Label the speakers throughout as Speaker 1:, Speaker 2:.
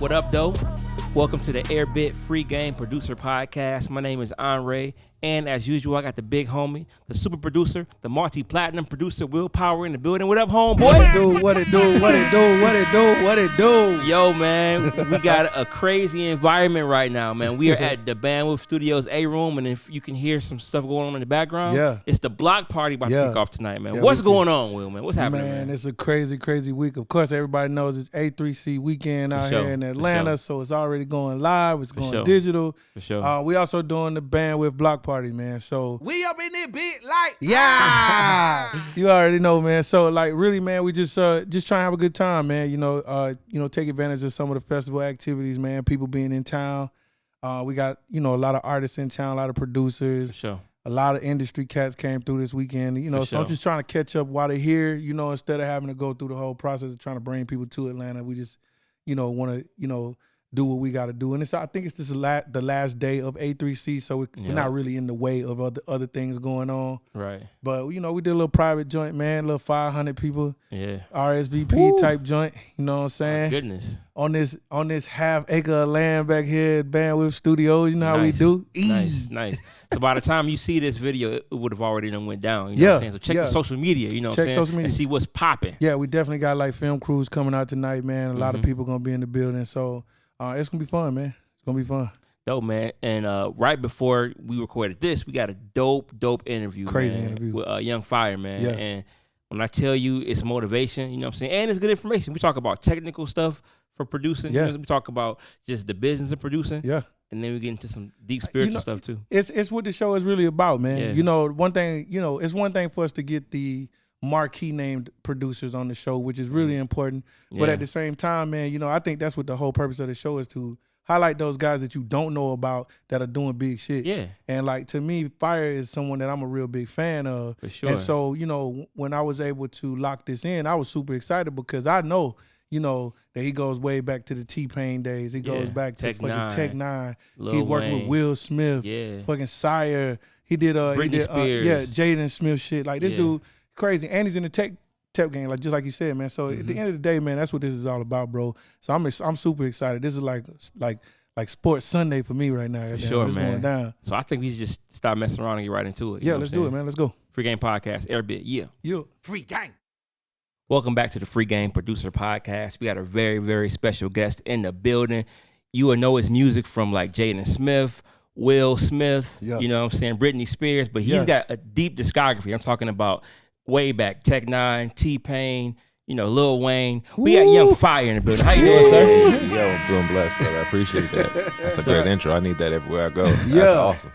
Speaker 1: What up, though? Welcome to the Airbit Free Game Producer Podcast. My name is Onrea, and as usual, I got the big homie, the super producer, the multi-platinum producer, Will Power in the building. What up, homeboy?
Speaker 2: What it do?
Speaker 1: Yo, man, we got a crazy environment right now, man. We are at the Bandwidth Studios A-Room, and if you can hear some stuff going on in the background, it's the block party about to kick off tonight, man. What's going on, Will, man? What's happening, man?
Speaker 2: It's a crazy week. Of course, everybody knows it's A3C weekend out here in Atlanta, so it's already going live. It's going digital.
Speaker 1: For sure.
Speaker 2: We also doing the Bandwidth block party, man. So
Speaker 3: we up in there big like
Speaker 2: you already know, man. So like really, man, we just trying to have a good time, man. Take advantage of some of the festival activities, man. People being in town. We got a lot of artists in town, a lot of producers.
Speaker 1: For sure. A
Speaker 2: lot of industry cats came through this weekend, so I'm just trying to catch up while they're here, instead of having to go through the whole process of trying to bring people to Atlanta. We just, want to, do what we got to do. And I think it's just the last day of A3C, so we're not really in the way of other things going on.
Speaker 1: Right.
Speaker 2: But, we did a little private joint, man, a little 500 people.
Speaker 1: Yeah.
Speaker 2: RSVP type joint, you know what I'm saying?
Speaker 1: My goodness.
Speaker 2: On this half acre of land back here at Bandwidth Studios, you know how we do?
Speaker 1: Nice. So by the time you see this video, it would have already done went down. You know what I'm saying? So check the social media, social media. And see what's popping.
Speaker 2: Yeah, we definitely got like film crews coming out tonight, man. A lot of people going to be in the building. So it's going to be fun, man. It's going to be fun.
Speaker 1: Dope, man. And right before we recorded this, we got a dope interview.
Speaker 2: Crazy
Speaker 1: man,
Speaker 2: interview.
Speaker 1: With Young Fyre, man.
Speaker 2: Yeah.
Speaker 1: And when I tell you it's motivation, you know what I'm saying? And it's good information. We talk about technical stuff for producing.
Speaker 2: Yeah.
Speaker 1: We talk about just the business of producing.
Speaker 2: Yeah.
Speaker 1: And then we get into some deep spiritual stuff too.
Speaker 2: It's what the show is really about, man.
Speaker 1: Yeah.
Speaker 2: One thing, it's one thing for us to get the marquee named producers on the show, which is really important. But at the same time, man, I think that's what the whole purpose of the show is, to highlight those guys that you don't know about that are doing big shit.
Speaker 1: Yeah.
Speaker 2: And like, to me, Fyre is someone that I'm a real big fan of.
Speaker 1: For sure.
Speaker 2: And so, when I was able to lock this in, I was super excited because I know, that he goes way back to the TPain days. He goes back to fucking Tech N9ne. He worked with Will Smith.
Speaker 1: Yeah.
Speaker 2: Fucking Sire. He did
Speaker 1: Britney Spears.
Speaker 2: Jaden Smith shit. Like, this dude crazy. And he's in the tech game, like just like you said, man. So at the end of the day, man, that's what this is all about, bro. So I'm super excited. This is like Sports Sunday for me right now.
Speaker 1: For sure, man.
Speaker 2: Going down.
Speaker 1: So I think we should just stop messing around and get right into it.
Speaker 2: Yeah, let's do it, man. Let's go.
Speaker 1: Free Game Podcast, Airbit,
Speaker 2: Yeah.
Speaker 3: free game.
Speaker 1: Welcome back to the Free Game Producer Podcast. We got a very, very special guest in the building. You will know his music from like Jaden Smith, Will Smith, you know what I'm saying, Britney Spears, but he's got a deep discography. I'm talking about way back, Tech N9ne, T-Pain, Lil Wayne. We got Young Fyre in the building. How you doing, sir?
Speaker 4: Yo, I'm doing blessed, brother. I appreciate that. That's a great intro. I need that everywhere I go. That's awesome.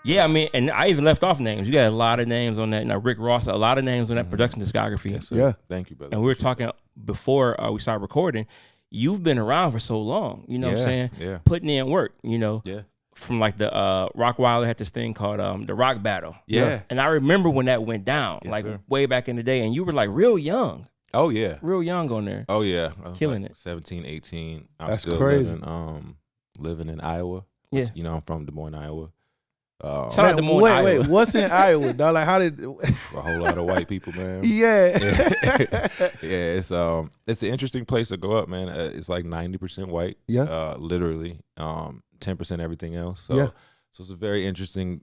Speaker 1: Yeah, I mean, and I even left off names. You got a lot of names on that. Rick Ross, a lot of names on that production discography.
Speaker 4: Yes, sir. Thank you, brother.
Speaker 1: And we were talking before we started recording. You've been around for so long, you know what I'm saying?
Speaker 4: Yeah.
Speaker 1: Putting in work,
Speaker 4: Yeah.
Speaker 1: From like the Rockweller had this thing called the Roc-Battle.
Speaker 4: Yeah.
Speaker 1: And I remember when that went down, way back in the day, and you were like real young.
Speaker 4: Oh, yeah.
Speaker 1: Real young on there.
Speaker 4: Oh, yeah.
Speaker 1: Killing it.
Speaker 4: 17, 18. I was
Speaker 2: That's
Speaker 4: still
Speaker 2: crazy.
Speaker 4: living in Iowa.
Speaker 1: Yeah.
Speaker 4: I'm from Des Moines, Iowa.
Speaker 1: Shout out to Des Moines, Iowa.
Speaker 2: Wait, what's in Iowa, dog? Like, how did?
Speaker 4: A whole lot of white people, man.
Speaker 2: Yeah.
Speaker 4: It's an interesting place to grow up, man. It's like 90% white.
Speaker 2: Yeah.
Speaker 4: Literally. 10% everything else. So it's a very interesting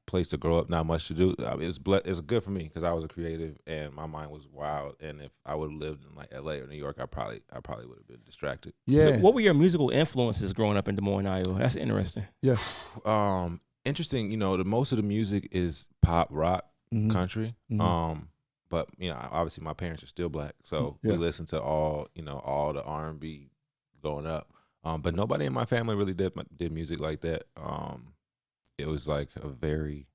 Speaker 4: place to grow up. Not much to do. I mean, it's good for me because I was a creative and my mind was wild. And if I would have lived in like LA or New York, I probably would have been distracted.
Speaker 2: Yeah.
Speaker 1: So what were your musical influences growing up in Des Moines, Iowa? That's interesting.
Speaker 2: Yeah.
Speaker 4: Interesting. Most of the music is pop, rock, country. But obviously my parents are still black, so we listen to all the R&B growing up. But nobody in my family really did music like that. It was like a very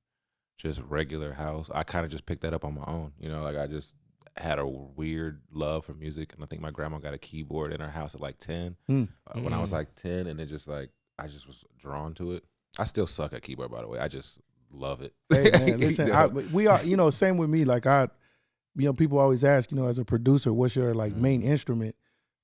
Speaker 4: just regular house. I kind of just picked that up on my own. Like I just had a weird love for music, and I think my grandma got a keyboard in her house at like 10. When I was like 10, and it just like I just was drawn to it. I still suck at keyboard, by the way. I just love it.
Speaker 2: Hey, man, listen, we are, same with me. Like people always ask, as a producer, what's your like main instrument?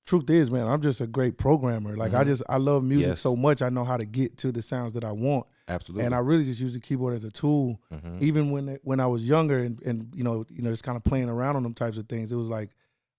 Speaker 2: Truth is, man, I'm just a great programmer. Like I love music so much. I know how to get to the sounds that I want.
Speaker 4: Absolutely.
Speaker 2: And I really just use the keyboard as a tool. Even when I was younger and just kind of playing around on them types of things, it was like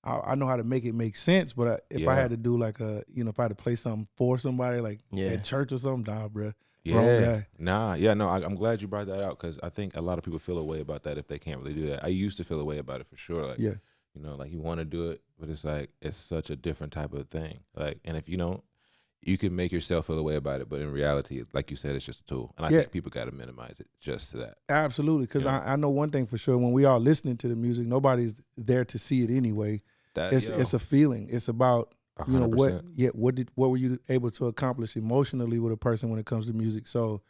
Speaker 2: I know how to make it make sense, but if I had to do like if I had to play something for somebody like at church or something, nah, bro. Wrong guy.
Speaker 4: I'm glad you brought that out because I think a lot of people feel a way about that if they can't really do that. I used to feel a way about it for sure. Like, you know, like you want to do it, but it's like it's such a different type of thing. Like, and if you don't, you can make yourself feel a way about it, but in reality, like you said, it's just a tool. And I think people got to minimize it just to that.
Speaker 2: Absolutely, because I know one thing for sure: when we are listening to the music, nobody's there to see it anyway. It's a feeling. It's about
Speaker 4: 100%.
Speaker 2: what were you able to accomplish emotionally with a person when it comes to music. So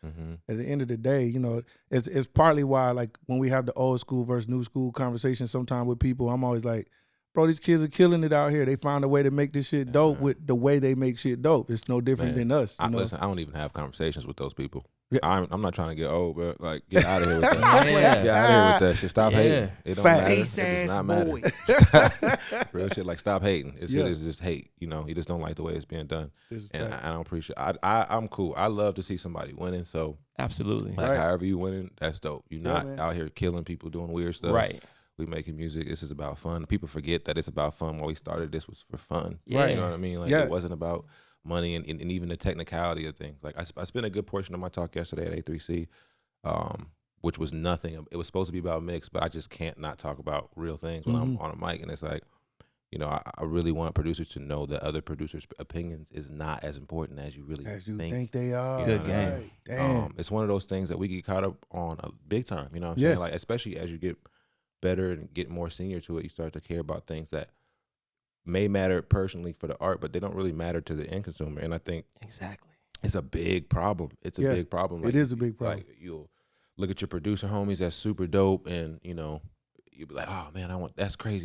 Speaker 2: at the end of the day, you know, it's partly why like when we have the old school versus new school conversation sometimes with people, I'm always like, bro, these kids are killing it out here. They found a way to make this shit dope with the way they make shit dope. It's no different than us.
Speaker 4: Listen, I don't even have conversations with those people. I'm not trying to get old, bro. Like, get out of here with that. Get out of here with that shit. Stop hating. It don't matter. It does not matter. Real shit, like, stop hating. It is just hate. You know, you just don't like the way it's being done. And I don't appreciate it. I'm cool. I love to see somebody winning. So,
Speaker 1: absolutely.
Speaker 4: Like, however you winning, that's dope. You're not out here killing people, doing weird stuff.
Speaker 1: Right.
Speaker 4: We making music. This is about fun. People forget that it's about fun. When we started, this was for fun.
Speaker 1: Right.
Speaker 4: You know what I mean? Like, it wasn't about money and even the technicality of things. Like I spent a good portion of my talk yesterday at A3C, which was nothing. It was supposed to be about mix, but I just can't not talk about real things when I'm on a mic. And it's like, you know, I really want producers to know that other producers' opinions is not as important as you really think
Speaker 2: they are.
Speaker 1: Good game.
Speaker 2: Damn.
Speaker 4: It's one of those things that we get caught up on big time. You know what I'm saying? Like, especially as you get better and get more senior to it, you start to care about things that may matter personally for the art, but they don't really matter to the end consumer. And I think it's a big problem. It's a big problem. Like,
Speaker 2: it is a big problem.
Speaker 4: Like, you'll look at your producer homies that's super dope, and you know, you'll be like, oh man, that's crazy.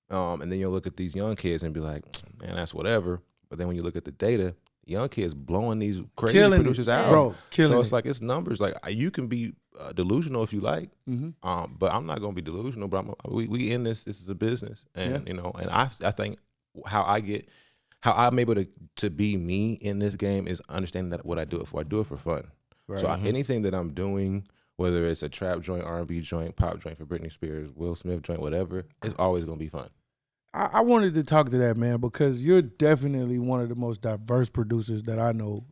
Speaker 4: And then you'll look at these young kids and be like, man, that's whatever. But then when you look at the data, young kids blowing these crazy producers out,
Speaker 2: bro.
Speaker 4: So it's like, it's numbers. Like, you can be delusional if you like, but I'm not gonna be delusional. But we in this. This is a business, and you know, and I think how I'm able to be me in this game is understanding that what I do it for. I do it for fun. Right. So anything that I'm doing, whether it's a trap joint, R&B joint, pop joint for Britney Spears, Will Smith joint, whatever, it's always gonna be fun.
Speaker 2: I wanted to talk to that, man, because you're definitely one of the most diverse producers that I know.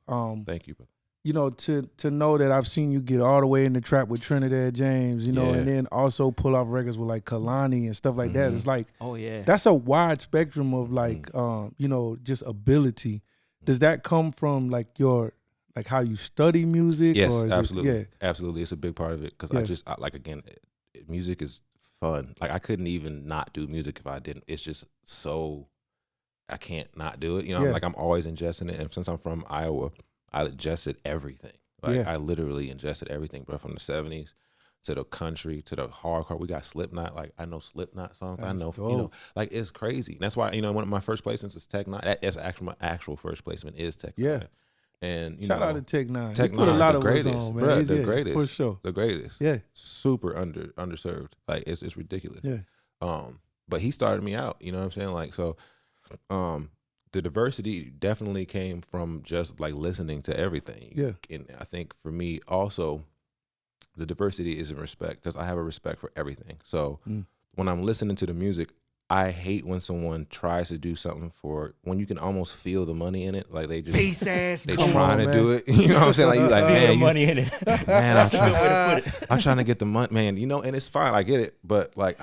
Speaker 4: Thank you, bro.
Speaker 2: You know, to know that I've seen you get all the way in the trap with Trinidad James, you know, and then also pull off records with like Kalani and stuff like that. It's like, that's a wide spectrum of like, you know, just ability. Does that come from like like how you study music?
Speaker 4: Yes,
Speaker 2: or is
Speaker 4: absolutely. Absolutely. It's a big part of it because like, again, music is fun. Like, I couldn't even not do music if I didn't. It's just so, I can't not do it. You know, like, I'm always ingesting it. And since I'm from Iowa, I ingested everything. Like, I literally ingested everything, bro, from the 70s to the country to the hardcore. We got Slipknot. Like, I know Slipknot songs. I know, you know, like, it's crazy. And that's why, you know, one of my first placements is Tech N9ne. That's my actual first placement is Tech N9ne. And
Speaker 2: shout out to Tech N9ne.
Speaker 4: Tech
Speaker 2: N9ne, put a lot of
Speaker 4: greatest,
Speaker 2: on, man.
Speaker 4: Bro, the greatest,
Speaker 2: for sure.
Speaker 4: The greatest.
Speaker 2: Yeah,
Speaker 4: super underserved. Like, it's ridiculous.
Speaker 2: Yeah.
Speaker 4: But he started me out. You know what I'm saying? Like, so, the diversity definitely came from just like listening to everything.
Speaker 2: Yeah.
Speaker 4: And I think for me also, the diversity is in respect, because I have a respect for everything. So when I'm listening to the music, I hate when someone tries to do something when you can almost feel the money in it. Like, they just they trying to do it. You know what I'm saying? Like, you like, man,
Speaker 1: money in it.
Speaker 4: Man, I'm trying to get the money, man. You know, and it's fine. I get it, but like,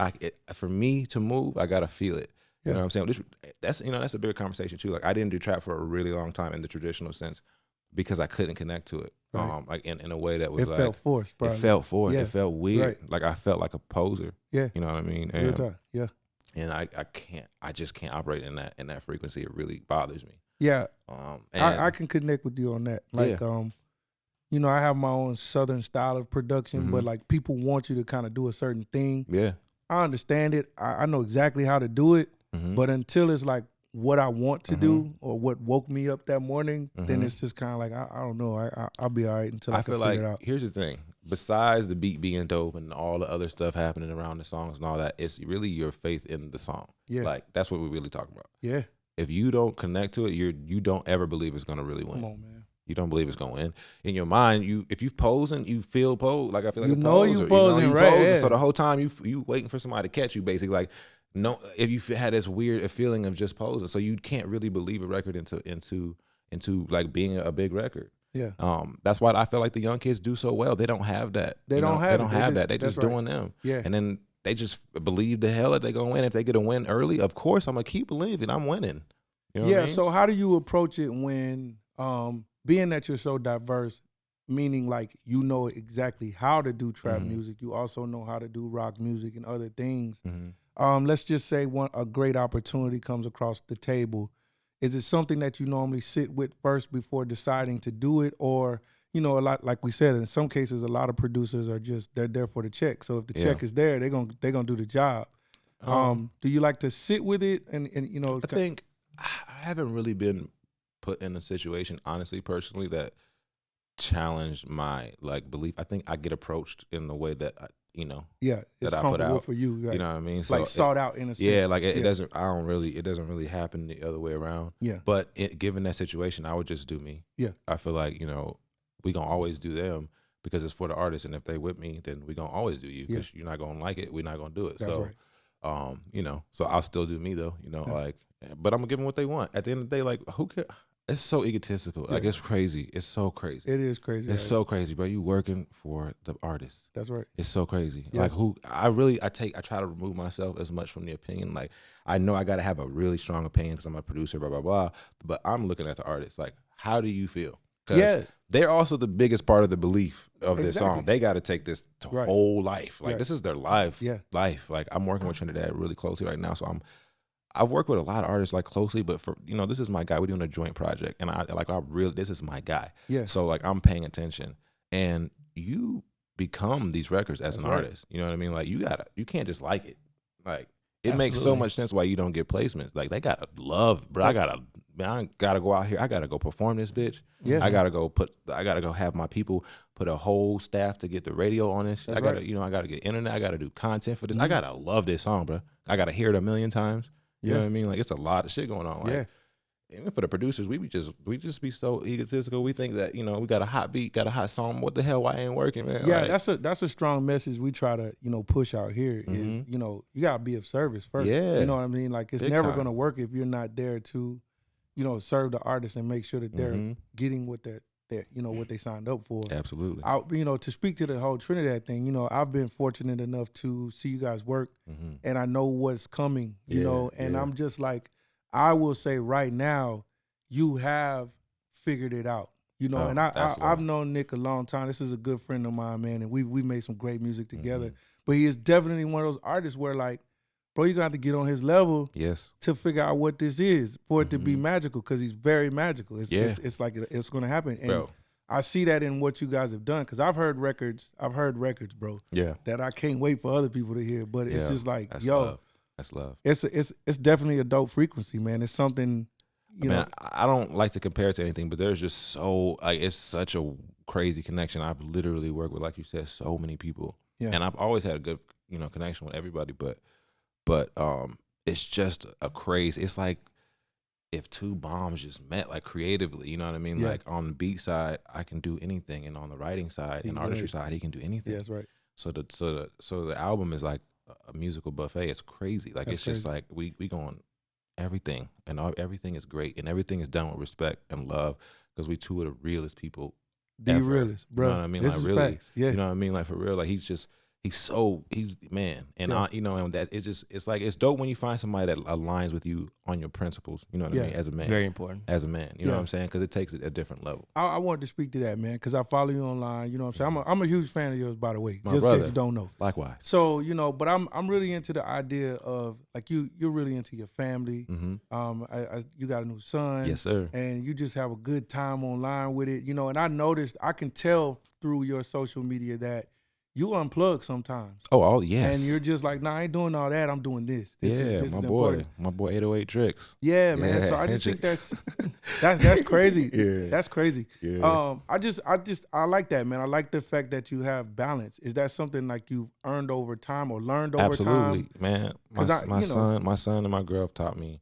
Speaker 4: for me to move, I gotta feel it. You know what I'm saying? That's a bigger conversation too. Like, I didn't do trap for a really long time in the traditional sense because I couldn't connect to it. Right. Like in a way that was
Speaker 2: it felt forced, bro.
Speaker 4: It felt forced.
Speaker 2: Yeah.
Speaker 4: It felt weird.
Speaker 2: Right.
Speaker 4: Like, I felt like a poser.
Speaker 2: Yeah.
Speaker 4: You know what I mean? And I just can't operate in that frequency. It really bothers me.
Speaker 2: Yeah. I can connect with you on that. Like, you know, I have my own Southern style of production, but like, people want you to kind of do a certain thing.
Speaker 4: Yeah.
Speaker 2: I understand it. I know exactly how to do it. But until it's like what I want to do or what woke me up that morning, then it's just kind of like, I don't know. I'll be all right until I can
Speaker 4: feel
Speaker 2: figure
Speaker 4: like,
Speaker 2: it out.
Speaker 4: Here's the thing. Besides the beat being dope and all the other stuff happening around the songs and all that, it's really your faith in the song. Yeah. Like, that's what we really talk about.
Speaker 2: Yeah.
Speaker 4: If you don't connect to it, you don't ever believe it's going to really win.
Speaker 2: Come on, man.
Speaker 4: You don't believe it's going to win. In your mind, if you posing, you feel posed. Like, I feel like
Speaker 2: you know you posing, right?
Speaker 4: So the whole time you waiting for somebody to catch you, basically. Like, if you had this weird feeling of just posing, so you can't really believe a record into like being a big record.
Speaker 2: Yeah.
Speaker 4: That's why I feel like the young kids do so well. They don't have that.
Speaker 2: They don't have
Speaker 4: that. They just doing them.
Speaker 2: Yeah.
Speaker 4: And then they just believe the hell that they're gonna win. If they get a win early, of course I'm gonna keep believing I'm winning. You know what I mean?
Speaker 2: So how do you approach it when being that you're so diverse, meaning like you know exactly how to do trap music, you also know how to do rock music and other things. Let's just say a great opportunity comes across the table. Is it something that you normally sit with first before deciding to do it? Or, a lot, like we said, in some cases, a lot of producers are they're there for the check. So if the check is there, they're gonna do the job. Do you like to sit with it and
Speaker 4: I think I haven't really been put in a situation, honestly, personally, that challenged my belief. I think I get approached in the way that
Speaker 2: it's
Speaker 4: that I
Speaker 2: comfortable
Speaker 4: put out
Speaker 2: for you, right?
Speaker 4: You know what I mean?
Speaker 2: So sought out in a sense.
Speaker 4: Yeah, it doesn't. It doesn't really happen the other way around.
Speaker 2: Yeah.
Speaker 4: But given that situation, I would just do me.
Speaker 2: Yeah.
Speaker 4: I feel like we gonna always do them because it's for the artist, and if they with me, then we gonna always do you because you're not gonna like it. We're not gonna do it.
Speaker 2: That's
Speaker 4: so,
Speaker 2: right.
Speaker 4: So I'll still do me though. But I'm gonna give them what they want. At the end of the day, who cares? It's so egotistical. Yeah. It's crazy. It's so crazy.
Speaker 2: It is crazy.
Speaker 4: It's so crazy, bro. You working for the artist.
Speaker 2: That's right.
Speaker 4: It's so crazy.
Speaker 2: Yeah.
Speaker 4: I try to remove myself as much from the opinion. Like, I know I got to have a really strong opinion because I'm a producer, blah, blah, blah. But I'm looking at the artist. Like, how do you feel? Because they're also the biggest part of the belief of this song. They got to take this to whole life. Like, this is their life.
Speaker 2: Yeah.
Speaker 4: Life. Like, I'm working with Trinidad really closely right now. So I've worked with a lot of artists closely, but for this is my guy. We're doing a joint project, and this is my guy.
Speaker 2: Yeah.
Speaker 4: So I'm paying attention, and you become these records as an artist. You know what I mean? Like you can't just like it. Like it makes so much sense why you don't get placements. Like they gotta love, bro. I gotta go out here. I gotta go perform this bitch.
Speaker 2: Yeah.
Speaker 4: I gotta go have my people put a whole staff to get the radio on this. I gotta get internet. I gotta do content for this. I gotta love this song, bro. I gotta hear it a million times. You know what I mean? Like it's a lot of shit going on. Even for the producers, we just be so egotistical. We think that we got a hot beat, got a hot song. What the hell? Why ain't working, man?
Speaker 2: Yeah, that's a strong message we try to push out here. Is you gotta be of service first.
Speaker 4: Yeah,
Speaker 2: you know what I mean. Like it's
Speaker 4: big
Speaker 2: never
Speaker 4: time.
Speaker 2: gonna work if you're not there to serve the artist and make sure that they're getting what what they signed up for.
Speaker 4: Absolutely.
Speaker 2: To speak to the whole Trinidad thing, I've been fortunate enough to see you guys work, and I know what's coming. And I'm just like, I will say right now, you have figured it out. And I've known Nick a long time. This is a good friend of mine, man, and we made some great music together. But he is definitely one of those artists where bro, you're gonna have to get on his level to figure out what this is for it to be magical, because he's very magical. It's like it's gonna happen. And
Speaker 4: bro,
Speaker 2: I see that in what you guys have done, because I've heard records, bro. Yeah. That I can't wait for other people to hear. But it's just like,
Speaker 4: that's
Speaker 2: yo,
Speaker 4: love. That's love.
Speaker 2: It's definitely a dope frequency, man. It's something,
Speaker 4: I don't like to compare it to anything, but there's just it's such a crazy connection. I've literally worked with, like you said, so many people. Yeah. And I've always had a good, connection with everybody, but it's just a crazy. It's like if two bombs just met, creatively, you know what I mean? Yeah. Like on the beat side, I can do anything, and on the writing side and artistry side, he can do anything.
Speaker 2: Yeah, that's right.
Speaker 4: So the album is like a musical buffet. It's crazy. It's just like we going everything, and everything is great, and everything is done with respect and love, because we two of the realest people.
Speaker 2: The realest, bro.
Speaker 4: You know what I mean?
Speaker 2: This is
Speaker 4: really,
Speaker 2: facts. Yeah.
Speaker 4: You know what I mean? For real, he's man, and and that it's dope when you find somebody that aligns with you on your principles. You know what I mean? As a man,
Speaker 1: very important.
Speaker 4: As a man, you know what I'm saying? Because it takes it a different level.
Speaker 2: I wanted to speak to that, man, because I follow you online. You know what I'm saying? I'm a huge fan of yours, by the way.
Speaker 4: My
Speaker 2: just
Speaker 4: brother.
Speaker 2: in case you don't know.
Speaker 4: Likewise.
Speaker 2: So but I'm really into the idea of you're really into your family. You got a new son.
Speaker 4: Yes, sir.
Speaker 2: And you just have a good time online with it. And I noticed, I can tell through your social media that you unplug sometimes.
Speaker 4: Oh, yes.
Speaker 2: And you're just like, nah, I ain't doing all that. I'm doing this. This is
Speaker 4: my boy 808 Tricks.
Speaker 2: Yeah, man. So I just think that's crazy. Yeah. That's crazy.
Speaker 4: Yeah.
Speaker 2: I like that, man. I like the fact that you have balance. Is that something you've earned over time or learned over time?
Speaker 4: Absolutely, man. My son and my girl have taught me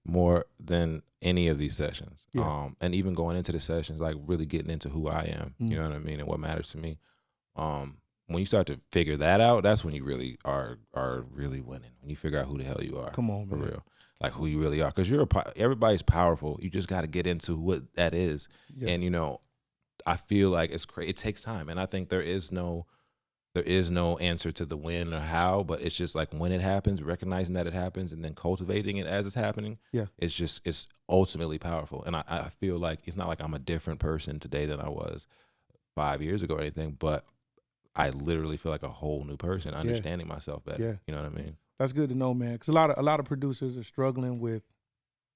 Speaker 4: more than any of these sessions. Yeah. And even going into the sessions, really getting into who I am, you know what I mean, and what matters to me. when you start to figure that out, that's when you really are really winning. When you figure out who the hell you are.
Speaker 2: Come on,
Speaker 4: for
Speaker 2: man.
Speaker 4: real. Like who you really are, because everybody's powerful. You just got to get into what that is, and you know, I feel like it takes time, and I think there is no answer to the when or how, but it's just like when it happens, recognizing that it happens, and then cultivating it as it's happening. Yeah, it's ultimately powerful, and I feel like it's not like I'm a different person today than I was 5 years ago or anything, but I literally feel like a whole new person, understanding myself better. Yeah, you know what I mean.
Speaker 2: That's good to know, man. Because a lot of producers are struggling with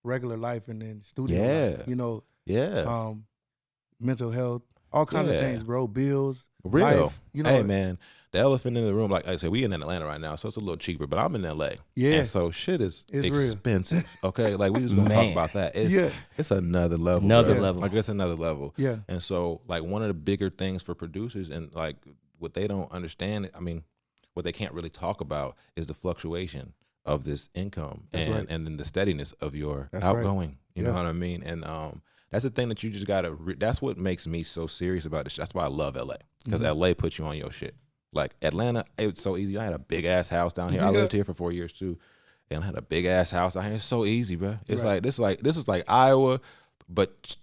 Speaker 2: regular life and then studio life, you know. Yeah. Mental health, all kinds of things, bro. Bills, life, you know.
Speaker 4: Hey, man, the elephant in the room, like I said, we in Atlanta right now, so it's a little cheaper, but I'm in LA. Yeah. And so shit is expensive, okay? Like, we just going to talk about that. It's another level.
Speaker 1: Level.
Speaker 4: Like, it's another level. Yeah. And so, like, one of the bigger things for producers and, like, what they don't understand, I mean, what they can't really talk about is the fluctuation of this income and then the steadiness of your outgoing. You know what I mean? And that's the thing that you just gotta. That's what makes me so serious about this. That's why I love LA, because LA puts you on your shit. Like Atlanta, it's so easy. I had a big ass house down here. I lived here for 4 years too, and I had a big ass house down here. It's so easy, bro. It's like this is like Iowa, but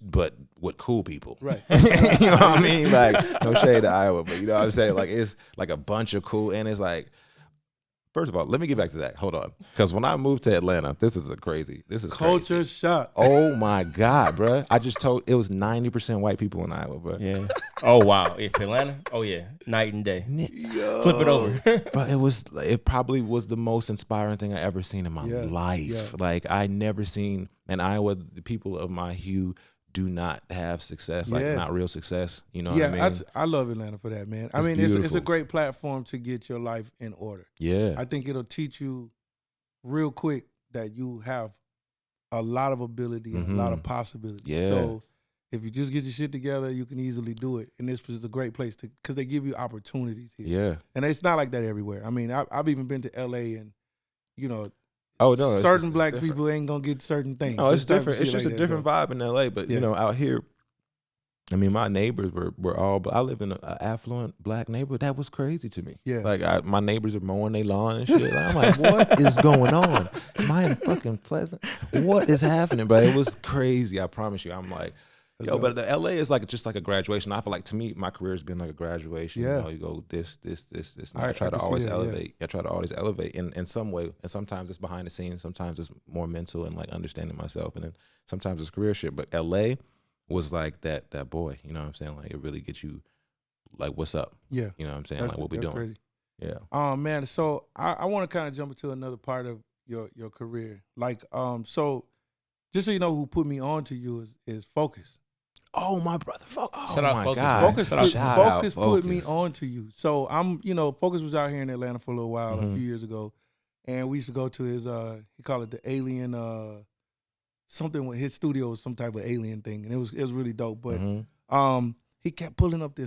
Speaker 4: with cool people. Right. You know what I mean? Like, no shade to Iowa, but you know what I'm saying? Like, it's like a bunch of cool, and it's like, first of all, let me get back to that. Hold on. Because when I moved to Atlanta, this is
Speaker 2: culture shock.
Speaker 4: Oh my God, bro. I just told, it was 90% white people in Iowa, bro.
Speaker 1: Yeah. Oh wow. It's Atlanta? Oh yeah. Night and day. Yo. Flip it over.
Speaker 4: But it probably was the most inspiring thing I ever seen in my life. Yeah. Like, I never seen in Iowa, the people of my hue do not have success, like not real success. You know what I mean?
Speaker 2: I love Atlanta for that, man. I mean, it's a great platform to get your life in order. Yeah. I think it'll teach you real quick that you have a lot of ability and a lot of possibility. Yeah. So if you just get your shit together, you can easily do it. And this is a great place because they give you opportunities here. Yeah. And it's not like that everywhere. I mean, I've even been to LA and, you know, certain black people ain't gonna get certain things.
Speaker 4: No, it's different. It's just a different vibe in LA. But you know, out here, I mean, my neighbors were all. I live in an affluent black neighborhood. That was crazy to me. Yeah, like my neighbors are mowing their lawn and shit. Like, I'm like, what is going on? Am I in fucking Pleasant? What is happening? But it was crazy. I promise you. I'm like, yo, but the LA is like just like a graduation. I feel like, to me, my career has been like a graduation. Yeah. You know, you go this. And I try to always elevate. I try to always elevate in some way. And sometimes it's behind the scenes. Sometimes it's more mental and like understanding myself. And then sometimes it's career shit. But LA was like that boy. You know what I'm saying? Like, it really gets you like, what's up? Yeah. You know what I'm saying? Like, what we doing? Crazy. Yeah.
Speaker 2: Man. So I want to kind of jump into another part of your career. Like, so just so you know, who put me on to you is Focus.
Speaker 4: Oh, my brother, Focus.
Speaker 2: Oh, my God. Focus put me on to you. So Focus was out here in Atlanta for a little while, a few years ago. And we used to go to his, he called it the Alien, something with his studio was some type of alien thing. And it was really dope. But he kept pulling up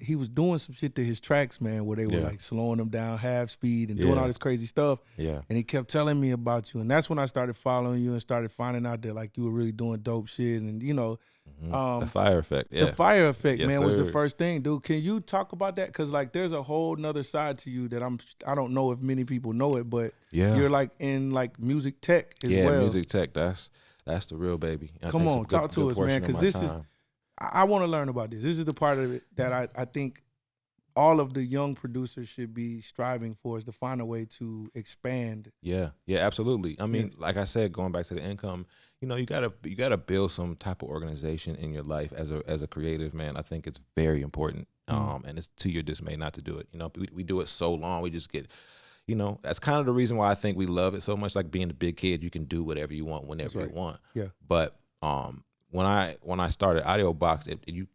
Speaker 2: he was doing some shit to his tracks, man, where they were like slowing them down half speed and doing all this crazy stuff. Yeah. And he kept telling me about you. And that's when I started following you and started finding out that like you were really doing dope shit. And, you know,
Speaker 4: the Fyre effect. Yeah.
Speaker 2: The Fyre effect, yes, man, was the first thing, dude. Can you talk about that? Because like there's a whole nother side to you that I don't know if many people know it, but you're like in like music tech as well.
Speaker 4: Yeah, music tech. That's the real baby.
Speaker 2: Come on, talk to us, man, because this is I want to learn about this. This is the part of it that I think all of the young producers should be striving for, is to find a way to expand.
Speaker 4: Yeah, absolutely. I mean, like I said, going back to the income, you know, you gotta build some type of organization in your life as a creative, man. I think it's very important. And it's to your dismay not to do it. You know, we do it so long, we just get, you know, that's kind of the reason why I think we love it so much. Like being a big kid, you can do whatever you want whenever you want. Yeah. But when I started Audeo Box, you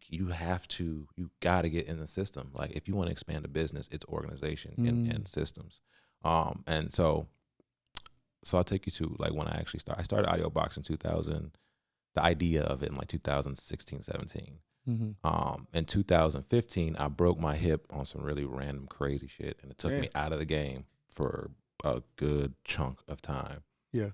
Speaker 4: got to get in the system. Like, if you want to expand a business, it's organization and systems. And so I'll take you to like when I actually started. I started Audeo Box in 2000. The idea of it in like 2016, 17. In 2015, I broke my hip on some really random crazy shit, and it took me out of the game for a good chunk of time. Yeah.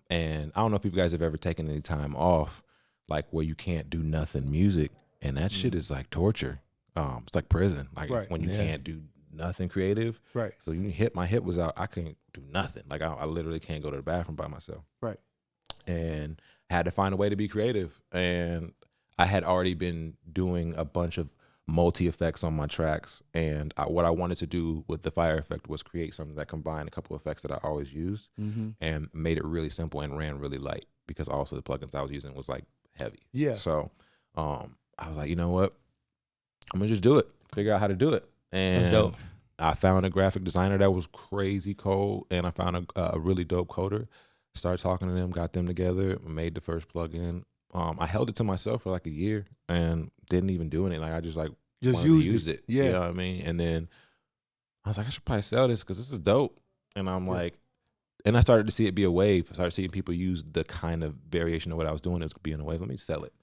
Speaker 4: And I don't know if you guys have ever taken any time off, like where you can't do nothing music, and that shit is like torture. It's like prison. Like when you can't do nothing creative.
Speaker 2: Right.
Speaker 4: So my hip was out. I couldn't do nothing. Like I literally can't go to the bathroom by myself.
Speaker 2: Right.
Speaker 4: And had to find a way to be creative. And I had already been doing a bunch of multi effects on my tracks. And what I wanted to do with the Fyre effect was create something that combined a couple of effects that I always used and made it really simple and ran really light, because also the plugins I was using was like heavy.
Speaker 2: Yeah.
Speaker 4: So I was like, you know what? I'm gonna just do it. Figure out how to do it. And
Speaker 1: that's dope.
Speaker 4: I found a graphic designer that was crazy cold, and I found a really dope coder. Started talking to them, got them together, made the first plugin. I held it to myself for like a year and didn't even do anything. Like I just used it.
Speaker 2: Yeah.
Speaker 4: You know what I mean? And then I was like, I should probably sell this because this is dope. And I'm like, and I started to see it be a wave. I started seeing people use the kind of variation of what I was doing as being a wave. Let me sell it.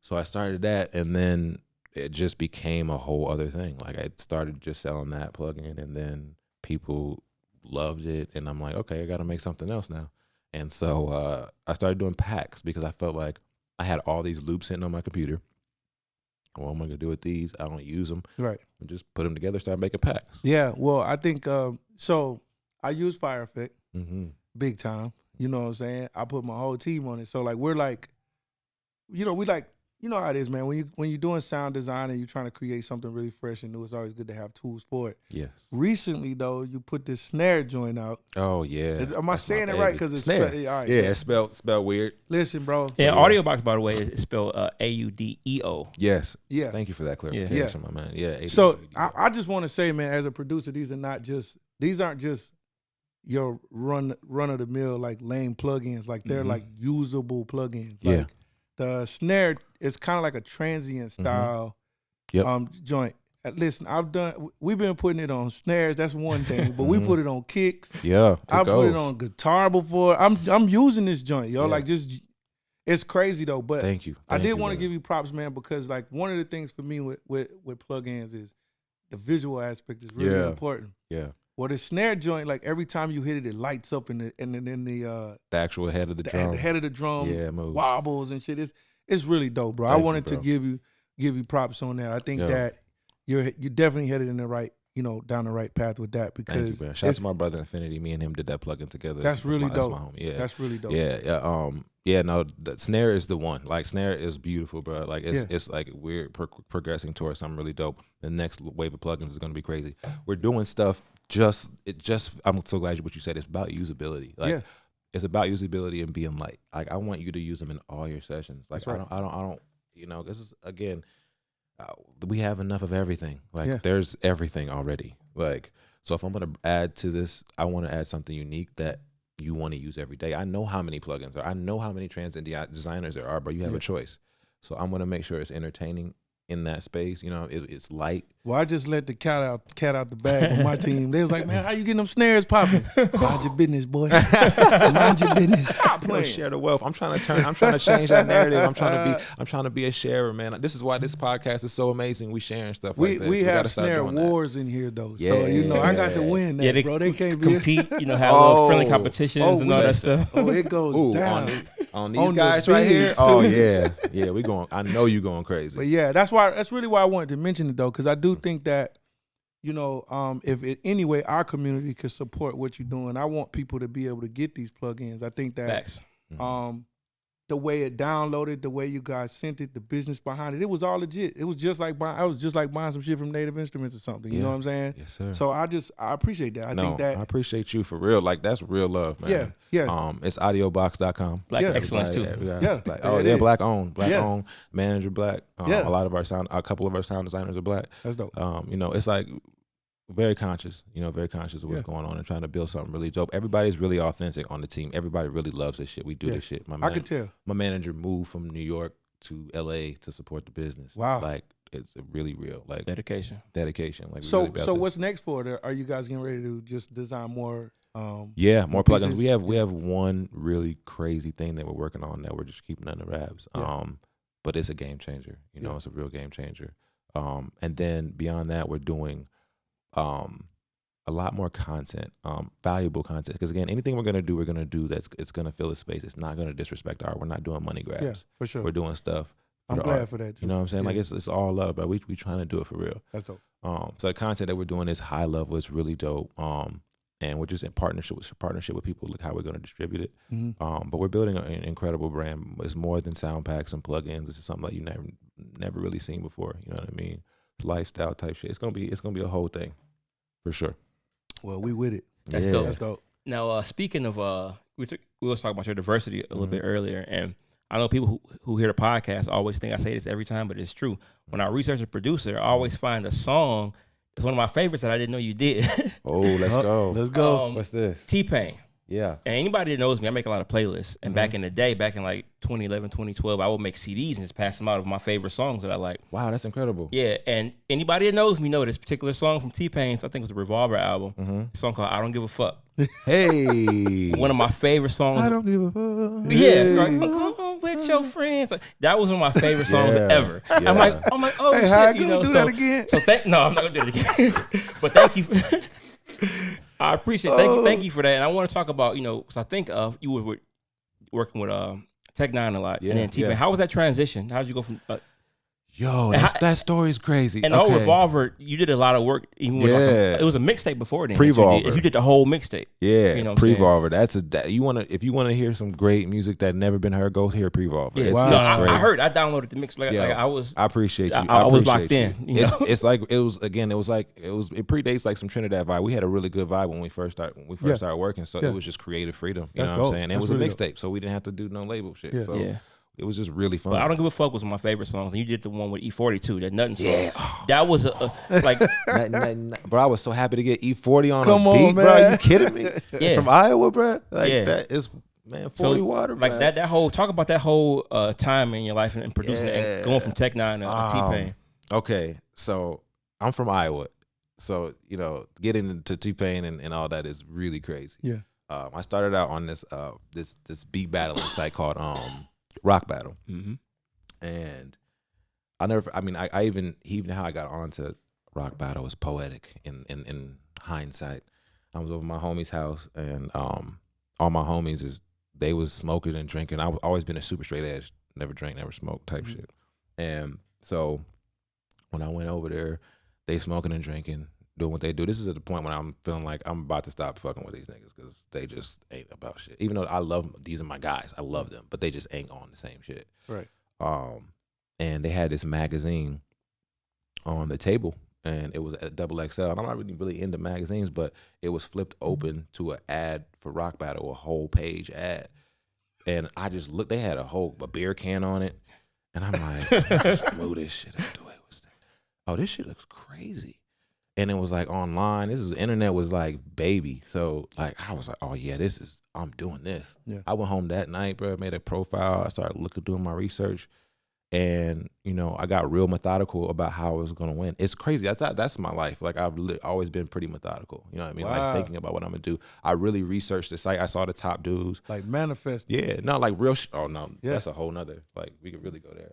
Speaker 4: So I started that, and then it just became a whole other thing. Like I started just selling that plugin, and then people loved it. And I'm like, okay, I got to make something else now. And so I started doing packs because I felt like I had all these loops sitting on my computer. What am I going to do with these? I don't use them.
Speaker 2: Right.
Speaker 4: And just put them together, start making packs.
Speaker 2: Yeah. Well, I think, so I use Fyre Effect big time. You know what I'm saying? I put my whole team on it. So like, we're like, you know, you know how it is, man. When you're doing sound design and you're trying to create something really fresh and new, it's always good to have tools for it.
Speaker 4: Yes.
Speaker 2: Recently, though, you put this snare joint out.
Speaker 4: Oh yeah.
Speaker 2: Am I saying it right? Because it's
Speaker 4: snare.
Speaker 2: All right,
Speaker 4: yeah, it's spelled weird.
Speaker 2: Listen, bro.
Speaker 1: Yeah, Audeo Box, by the way, is spelled Audeo.
Speaker 4: Yes.
Speaker 2: Yeah.
Speaker 4: Thank you for that clarification, my man. Yeah.
Speaker 2: So I just want to say, man, as a producer, these aren't just your run of the mill like lame plugins. Like they're like usable plugins. Like, the snare is kind of like a transient style joint. Listen, we've been putting it on snares. That's one thing, but we put it on kicks.
Speaker 4: Yeah,
Speaker 2: I put it on guitar before. I'm using this joint, yo.
Speaker 4: Yeah.
Speaker 2: Like just, it's crazy though. But
Speaker 4: thank you.
Speaker 2: I did want to give you props, man, because like one of the things for me with plugins is the visual aspect is really important.
Speaker 4: Yeah.
Speaker 2: Well, the snare joint, like every time you hit it, it lights up in the
Speaker 4: actual head of the drum.
Speaker 2: The head of the drum
Speaker 4: moves.
Speaker 2: wobbles and shit. It's really dope, bro. I wanted to give you props on that. I think that you definitely headed in the right, down the right path with that, because
Speaker 4: thank you, man. Shout out to my brother Infinity. Me and him did that plugin together.
Speaker 2: That's really dope.
Speaker 4: That's my homie. Yeah,
Speaker 2: that's really dope.
Speaker 4: Yeah. No, the snare is the one. Like snare is beautiful, bro. Like it's like we're progressing towards something really dope. The next wave of plugins is gonna be crazy. We're doing stuff. I'm so glad what you said. It's about usability. Like it's about usability and being light. Like I want you to use them in all your sessions. Like right. I don't. This is again. We have enough of everything. Like there's everything already. Like so, if I'm gonna add to this, I want to add something unique that you want to use every day. I know how many plugins are. I know how many transient designers there are, but you have a choice. So I'm gonna make sure it's entertaining in that space. It's light.
Speaker 2: Well, I just let the cat out the bag on my team. They was like, man, how you getting them snares popping? Mind your business, boy. Mind your business. Stop playing.
Speaker 4: Share the wealth. I'm trying to change that narrative. I'm trying to be a sharer, man. This is why this podcast is so amazing. We sharing stuff like this.
Speaker 2: We have snare wars in here though. So I got to win that, bro. They can't
Speaker 1: compete, have little friendly competitions and all that stuff.
Speaker 2: Oh, it goes down.
Speaker 4: On these guys right here. Oh yeah. We going. I know you going crazy.
Speaker 2: But yeah, that's really why I wanted to mention it though, because I do think that if in any way our community could support what you're doing, I want people to be able to get these plugins. I think that the way it downloaded, the way you guys sent it, the business behind it, it was all legit. It was just like buying some shit from Native Instruments or something. You know what I'm saying?
Speaker 4: Yes, sir.
Speaker 2: So I appreciate that. I
Speaker 4: appreciate you for real. Like that's real love, man.
Speaker 2: Yeah.
Speaker 4: It's audiobox.com.
Speaker 1: Black excellence too.
Speaker 4: Black owned, manager black. A couple of our sound designers are black.
Speaker 2: That's dope.
Speaker 4: It's like very conscious, very conscious of what's going on and trying to build something really dope. Everybody's really authentic on the team. Everybody really loves this shit. We do this shit.
Speaker 2: I can tell.
Speaker 4: My manager moved from New York to LA to support the business.
Speaker 2: Wow.
Speaker 4: Like it's really real. Like
Speaker 1: dedication.
Speaker 4: Like
Speaker 2: so what's next for it? Are you guys getting ready to just design more
Speaker 4: more plugins? We have one really crazy thing that we're working on that we're just keeping under wraps. But it's a game changer. It's a real game changer. And then beyond that, we're doing a lot more content, valuable content. Because again, anything we're gonna do it's gonna fill a space. It's not gonna disrespect art. We're not doing money grabs.
Speaker 2: Yeah, for sure.
Speaker 4: We're doing stuff
Speaker 2: I'm glad for that too.
Speaker 4: You know what I'm saying? Like it's all love, but we trying to do it for real.
Speaker 2: That's dope.
Speaker 4: So the content that we're doing is high level. It's really dope. And we're just in partnership with people, like how we're going to distribute it. But we're building an incredible brand. It's more than sound packs and plugins. This is something that you never really seen before. You know what I mean? It's lifestyle type shit. It's gonna be a whole thing, for sure.
Speaker 2: Well, we with it.
Speaker 1: That's dope.
Speaker 2: That's dope.
Speaker 1: Now, speaking of, we were talking about your diversity a little bit earlier, and I know people who hear the podcast always think I say this every time, but it's true. When I research a producer, I always find a song. It's one of my favorites that I didn't know you did.
Speaker 4: Oh, let's go.
Speaker 2: Let's go.
Speaker 4: What's this?
Speaker 1: TPain.
Speaker 4: Yeah.
Speaker 1: And anybody that knows me, I make a lot of playlists. And back in the day, back in like 2011, 2012, I would make CDs and just pass them out of my favorite songs that I like.
Speaker 4: Wow, that's incredible.
Speaker 1: Yeah, and anybody that knows me know this particular song from T-Pain, so I think it was the RevolveR album, a song called I Don't Give a Fuck.
Speaker 4: Hey.
Speaker 1: One of my favorite songs.
Speaker 4: I don't give a fuck.
Speaker 1: Yeah, like, come on with your friends. Like, that was one of my favorite songs ever. Yeah. I'm like, oh
Speaker 2: hey,
Speaker 1: shit.
Speaker 2: how I
Speaker 1: you know,
Speaker 2: do that again?
Speaker 1: So no, I'm not gonna do it again. But thank you. I appreciate it. Thank you for that. And I want to talk about, because I think you were working with Tech N9ne a lot, and then T-Pain. How was that transition? How did you go from?
Speaker 4: Yo, that story is crazy.
Speaker 1: And the whole RevolveR, you did a lot of work. Even with it was a mixtape before then.
Speaker 4: Pre-RevolveR.
Speaker 1: You did the whole mixtape.
Speaker 4: Yeah, pre-RevolveR. You want to hear some great music that never been heard? Go hear pre-RevolveR.
Speaker 1: Yeah. Wow. No, I heard. I downloaded the mix. I
Speaker 4: appreciate you.
Speaker 1: I was locked in.
Speaker 4: It's like it predates like some Trinidad vibe. We had a really good vibe when we first started working. So it was just creative freedom. You know what I'm saying? It was a mixtape, so we didn't have to do no label shit. Yeah. So it was just really fun.
Speaker 1: But I Don't Give a Fuck was one of my favorite songs. And you did the one with E40 too, that Nothing song. Yeah. That was like...
Speaker 4: Bro, I was so happy to get E40 on a beat, bro. Are you kidding me?
Speaker 1: Yeah.
Speaker 4: From Iowa, bro. Like, that is, man, 40 water, bro.
Speaker 1: Like that whole... Talk about that whole time in your life and producing and going from Tech N9ne to T-Pain.
Speaker 4: Okay, so I'm from Iowa. So, getting into T-Pain and all that is really crazy. Yeah. I started out on this beat battling site called... Roc-Battle, and I even how I got onto Roc-Battle was poetic in hindsight. I was over my homie's house, and all my homies they was smoking and drinking. I've always been a super straight edge, never drank, never smoked type shit. And so when I went over there, they smoking and drinking, doing what they do. This is at the point when I'm feeling like I'm about to stop fucking with these niggas because they just ain't about shit. Even though I love them, these are my guys, I love them, but they just ain't on the same shit.
Speaker 2: Right.
Speaker 4: And they had this magazine on the table, and it was at XXL. And I'm not really into magazines, but it was flipped open to an ad for Roc-Battle, a whole page ad. And I just looked. They had a beer can on it, and I'm like, let's move this shit out the way. Oh, this shit looks crazy. And it was like online. The internet was like baby. So like I was like, oh yeah, I'm doing this. Yeah. I went home that night, bro, made a profile. I started doing my research. And, I got real methodical about how I was gonna win. It's crazy. That's my life. Like I've always been pretty methodical. You know what I mean? Wow. Like thinking about what I'm gonna do. I really researched the site. I saw the top dudes.
Speaker 2: Like manifest.
Speaker 4: Yeah, not like real. Oh no, that's a whole nother. Like we could really go there.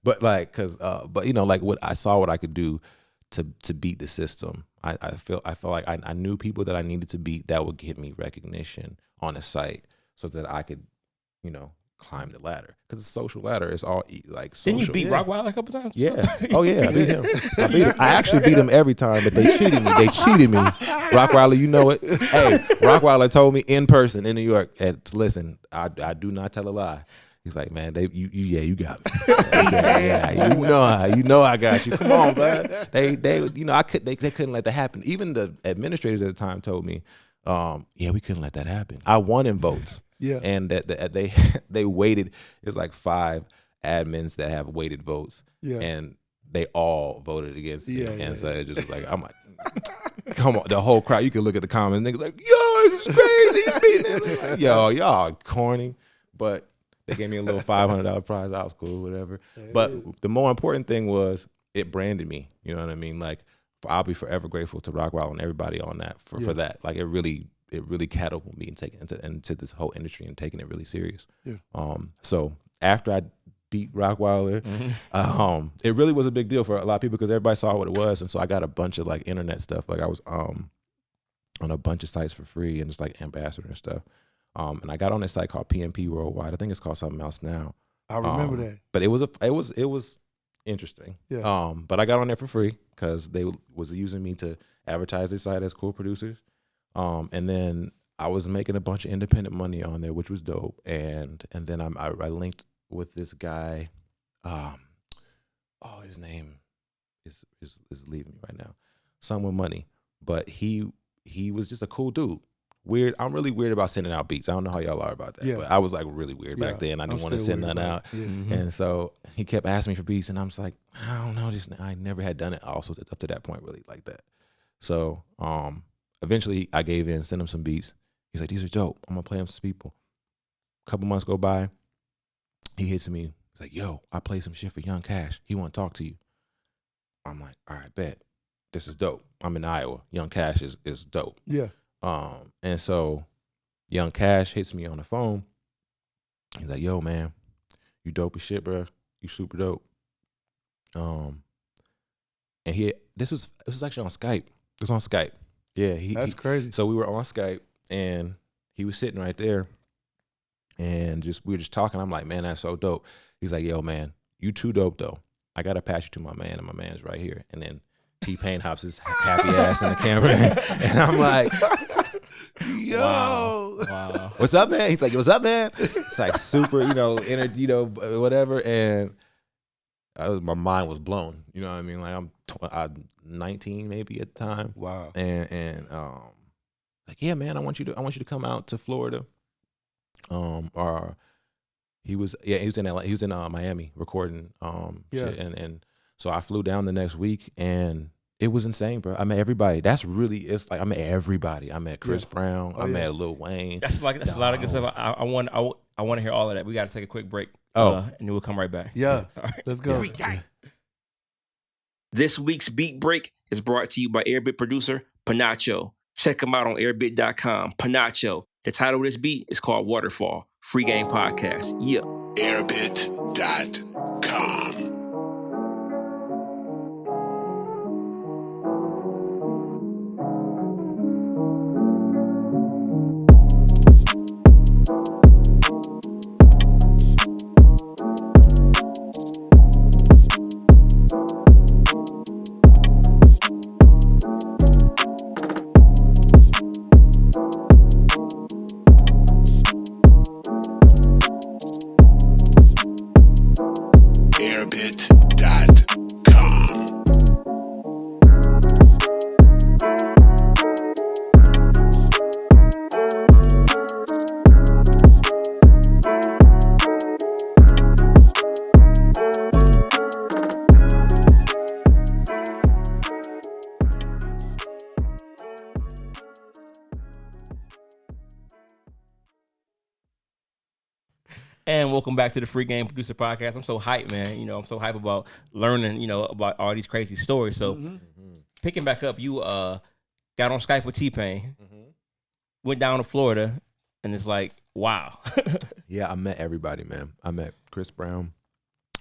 Speaker 4: But like, like what I saw, what I could do to beat the system. I felt like I knew people that I needed to beat that would get me recognition on a site so that I could, climb the ladder. Because it's a social ladder. It's all like social.
Speaker 1: Didn't you beat Rockweller a couple times?
Speaker 4: Yeah. Oh yeah, I beat him. I actually beat him every time, but they cheated me. Rockweller, you know it. Hey, Rockweller told me in person in New York, listen, I do not tell a lie. He's like, man, you got me. You know I got you. Come on, bud. They couldn't let that happen. Even the administrators at the time told me, we couldn't let that happen. I won in votes. Yeah. And that they weighted. It's like 5 admins that have weighted votes. Yeah. And they all voted against me. So it just like, I'm like, come on, the whole crowd. You can look at the comments. Niggas like, yo, it's crazy. Yo, y'all corny, but. They gave me a little $500 prize. I was cool, whatever. But the more important thing was it branded me. You know what I mean? Like I'll be forever grateful to Rockweller and everybody on that for that. Like it really catapulted me and taking into this whole industry and taking it really serious. Yeah. So after I beat Rockweller, it really was a big deal for a lot of people because everybody saw what it was, and so I got a bunch of like internet stuff. Like I was on a bunch of sites for free and just like ambassador and stuff. And I got on this site called PNP Worldwide. I think it's called something else now.
Speaker 2: I remember that.
Speaker 4: But it was interesting.
Speaker 2: Yeah.
Speaker 4: But I got on there for free because they was using me to advertise their site as cool producers. And then I was making a bunch of independent money on there, which was dope. And then I linked with this guy. His name is leaving me right now. Someone money, but he was just a cool dude. Weird. I'm really weird about sending out beats. I don't know how y'all are about that, but I was like really weird back then. I didn't want to send none out.
Speaker 2: Yeah.
Speaker 4: And so he kept asking me for beats, and I was like, I don't know. I never had done it also up to that point really like that. So eventually I gave in, sent him some beats. He's like, these are dope. I'm gonna play them to some people. A couple months go by. He hits me. He's like, yo, I played some shit for Young Cash. He want to talk to you. I'm like, all right, bet. This is dope. I'm in Iowa. Young Cash is dope.
Speaker 2: Yeah.
Speaker 4: And so Young Cash hits me on the phone. He's like, yo, man, you dope as shit, bro. You super dope. And this was actually on Skype. It was on Skype. Yeah.
Speaker 2: That's crazy.
Speaker 4: So we were on Skype and he was sitting right there and we were just talking. I'm like, man, that's so dope. He's like, yo, man, you too dope though. I gotta pass you to my man, and my man's right here. And then TPain hops his happy ass in the camera, and I'm like, yo,
Speaker 1: wow.
Speaker 4: What's up, man? He's like, what's up, man? It's like super, whatever. And my mind was blown. You know what I mean? Like I'm 19 maybe at the time.
Speaker 2: Wow.
Speaker 4: And like, yeah, man, I want you to come out to Florida. Or he was in LA. He was in Miami recording shit. And so I flew down the next week and it was insane, bro. I met everybody. I met everybody. I met Chris Brown. I met Lil Wayne.
Speaker 1: That's a lot of good stuff. I want to hear all of that. We got to take a quick break. And then we'll come right back.
Speaker 2: Yeah.
Speaker 1: All right.
Speaker 2: Let's go.
Speaker 1: Yeah. This week's Beat Break is brought to you by Airbit producer Panacho. Check him out on airbit.com. Panacho. The title of this beat is called Waterfall. Free Game Podcast. Yeah.
Speaker 3: Airbit.com.
Speaker 1: And welcome back to the Free Game Producer Podcast. I'm so hyped, man. I'm so hyped about learning, about all these crazy stories. So picking back up, you got on Skype with T-Pain, went down to Florida, and it's like, wow.
Speaker 4: Yeah, I met everybody, man. I met Chris Brown.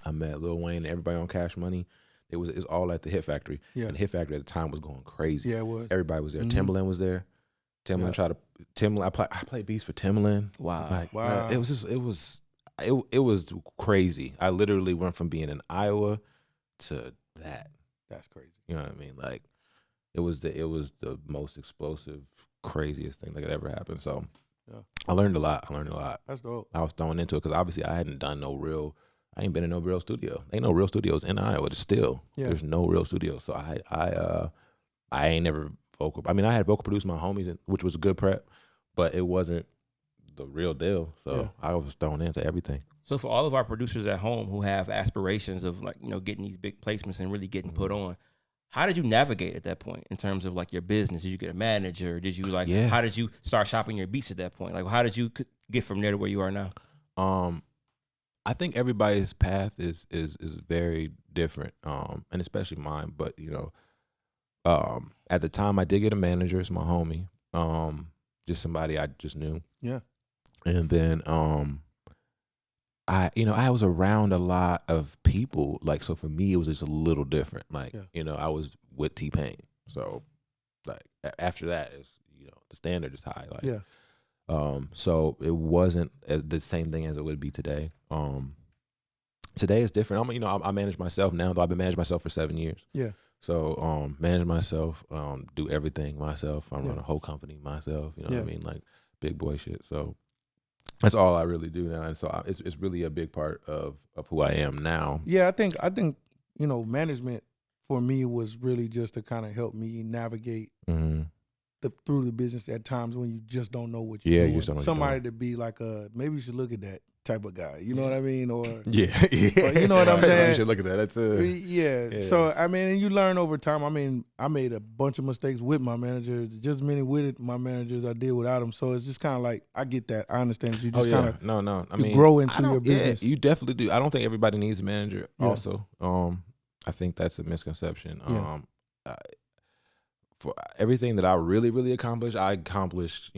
Speaker 4: I met Lil Wayne and everybody on Cash Money. It was all at the Hit Factory. Yeah. And the Hit Factory at the time was going crazy.
Speaker 2: Yeah, it was.
Speaker 4: Everybody was there. Timbaland was there. I played beats for Timbaland.
Speaker 1: Wow.
Speaker 4: Wow. It was crazy. I literally went from being in Iowa to that.
Speaker 2: That's crazy.
Speaker 4: You know what I mean? Like it was the most explosive, craziest thing that could ever happen. So I learned a lot.
Speaker 2: That's dope.
Speaker 4: I was thrown into it because obviously I ain't been in no real studio. Ain't no real studios in Iowa. There's no real studio. So I ain't never vocal. I mean, I had vocal produced my homies, which was a good prep, but it wasn't the real deal. So I was thrown into everything.
Speaker 1: So for all of our producers at home who have aspirations of getting these big placements and really getting put on, how did you navigate at that point in terms of like your business? Did you get a manager? Did you how did you start shopping your beats at that point? Like how did you get from there to where you are now?
Speaker 4: I think everybody's path is very different, and especially mine. But at the time I did get a manager. It's my homie, just somebody I just knew.
Speaker 2: Yeah.
Speaker 4: And then I was around a lot of people. Like, so for me, it was just a little different. Like, I was with T-Pain. So, like, after that, it's, the standard is high. Like, so it wasn't the same thing as it would be today. Today is different. I manage myself now, though I've been managing myself for 7 years.
Speaker 2: Yeah.
Speaker 4: So manage myself, do everything myself. I run a whole company myself. You know what I mean? Like big boy shit. So that's all I really do now. And so it's really a big part of who I am now.
Speaker 2: Yeah, I think management for me was really just to kind of help me navigate through the business at times when you just don't know what you're doing. Somebody to be like, maybe you should look at that type of guy. You know what I mean? Or or, you know what I'm saying?
Speaker 4: You should look at that. That's
Speaker 2: yeah. So I mean, and you learn over time. I mean, I made a bunch of mistakes with my manager, just as many with my managers I did without them. So it's just kind of like, I get that. I understand that you just kind of grow into your business.
Speaker 4: Yeah, you definitely do. I don't think everybody needs a manager. Also, I think that's a misconception. For everything that I really, really accomplished, I accomplished,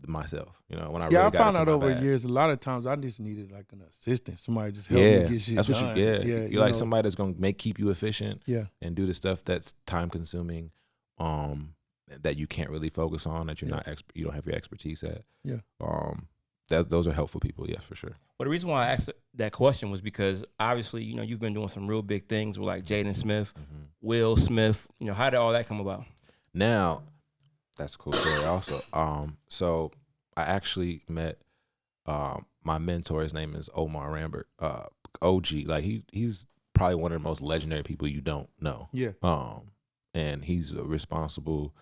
Speaker 4: myself. When I really
Speaker 2: I found out over years, a lot of times I just needed like an assistant, somebody just help me get shit
Speaker 4: that's
Speaker 2: done.
Speaker 4: What you're like somebody that's gonna keep you efficient, and do the stuff that's time consuming, that you can't really focus on, that you're not you don't have your expertise at. Those are helpful people, yes, for sure.
Speaker 1: Well, the reason why I asked that question was because obviously, you've been doing some real big things with like Jaden Smith, Will Smith. How did all that come about?
Speaker 4: Now, that's a cool story also. So I actually met my mentor. His name is Omar Rambert, OG. Like he's probably one of the most legendary people you don't know.
Speaker 2: Yeah.
Speaker 4: And he's responsible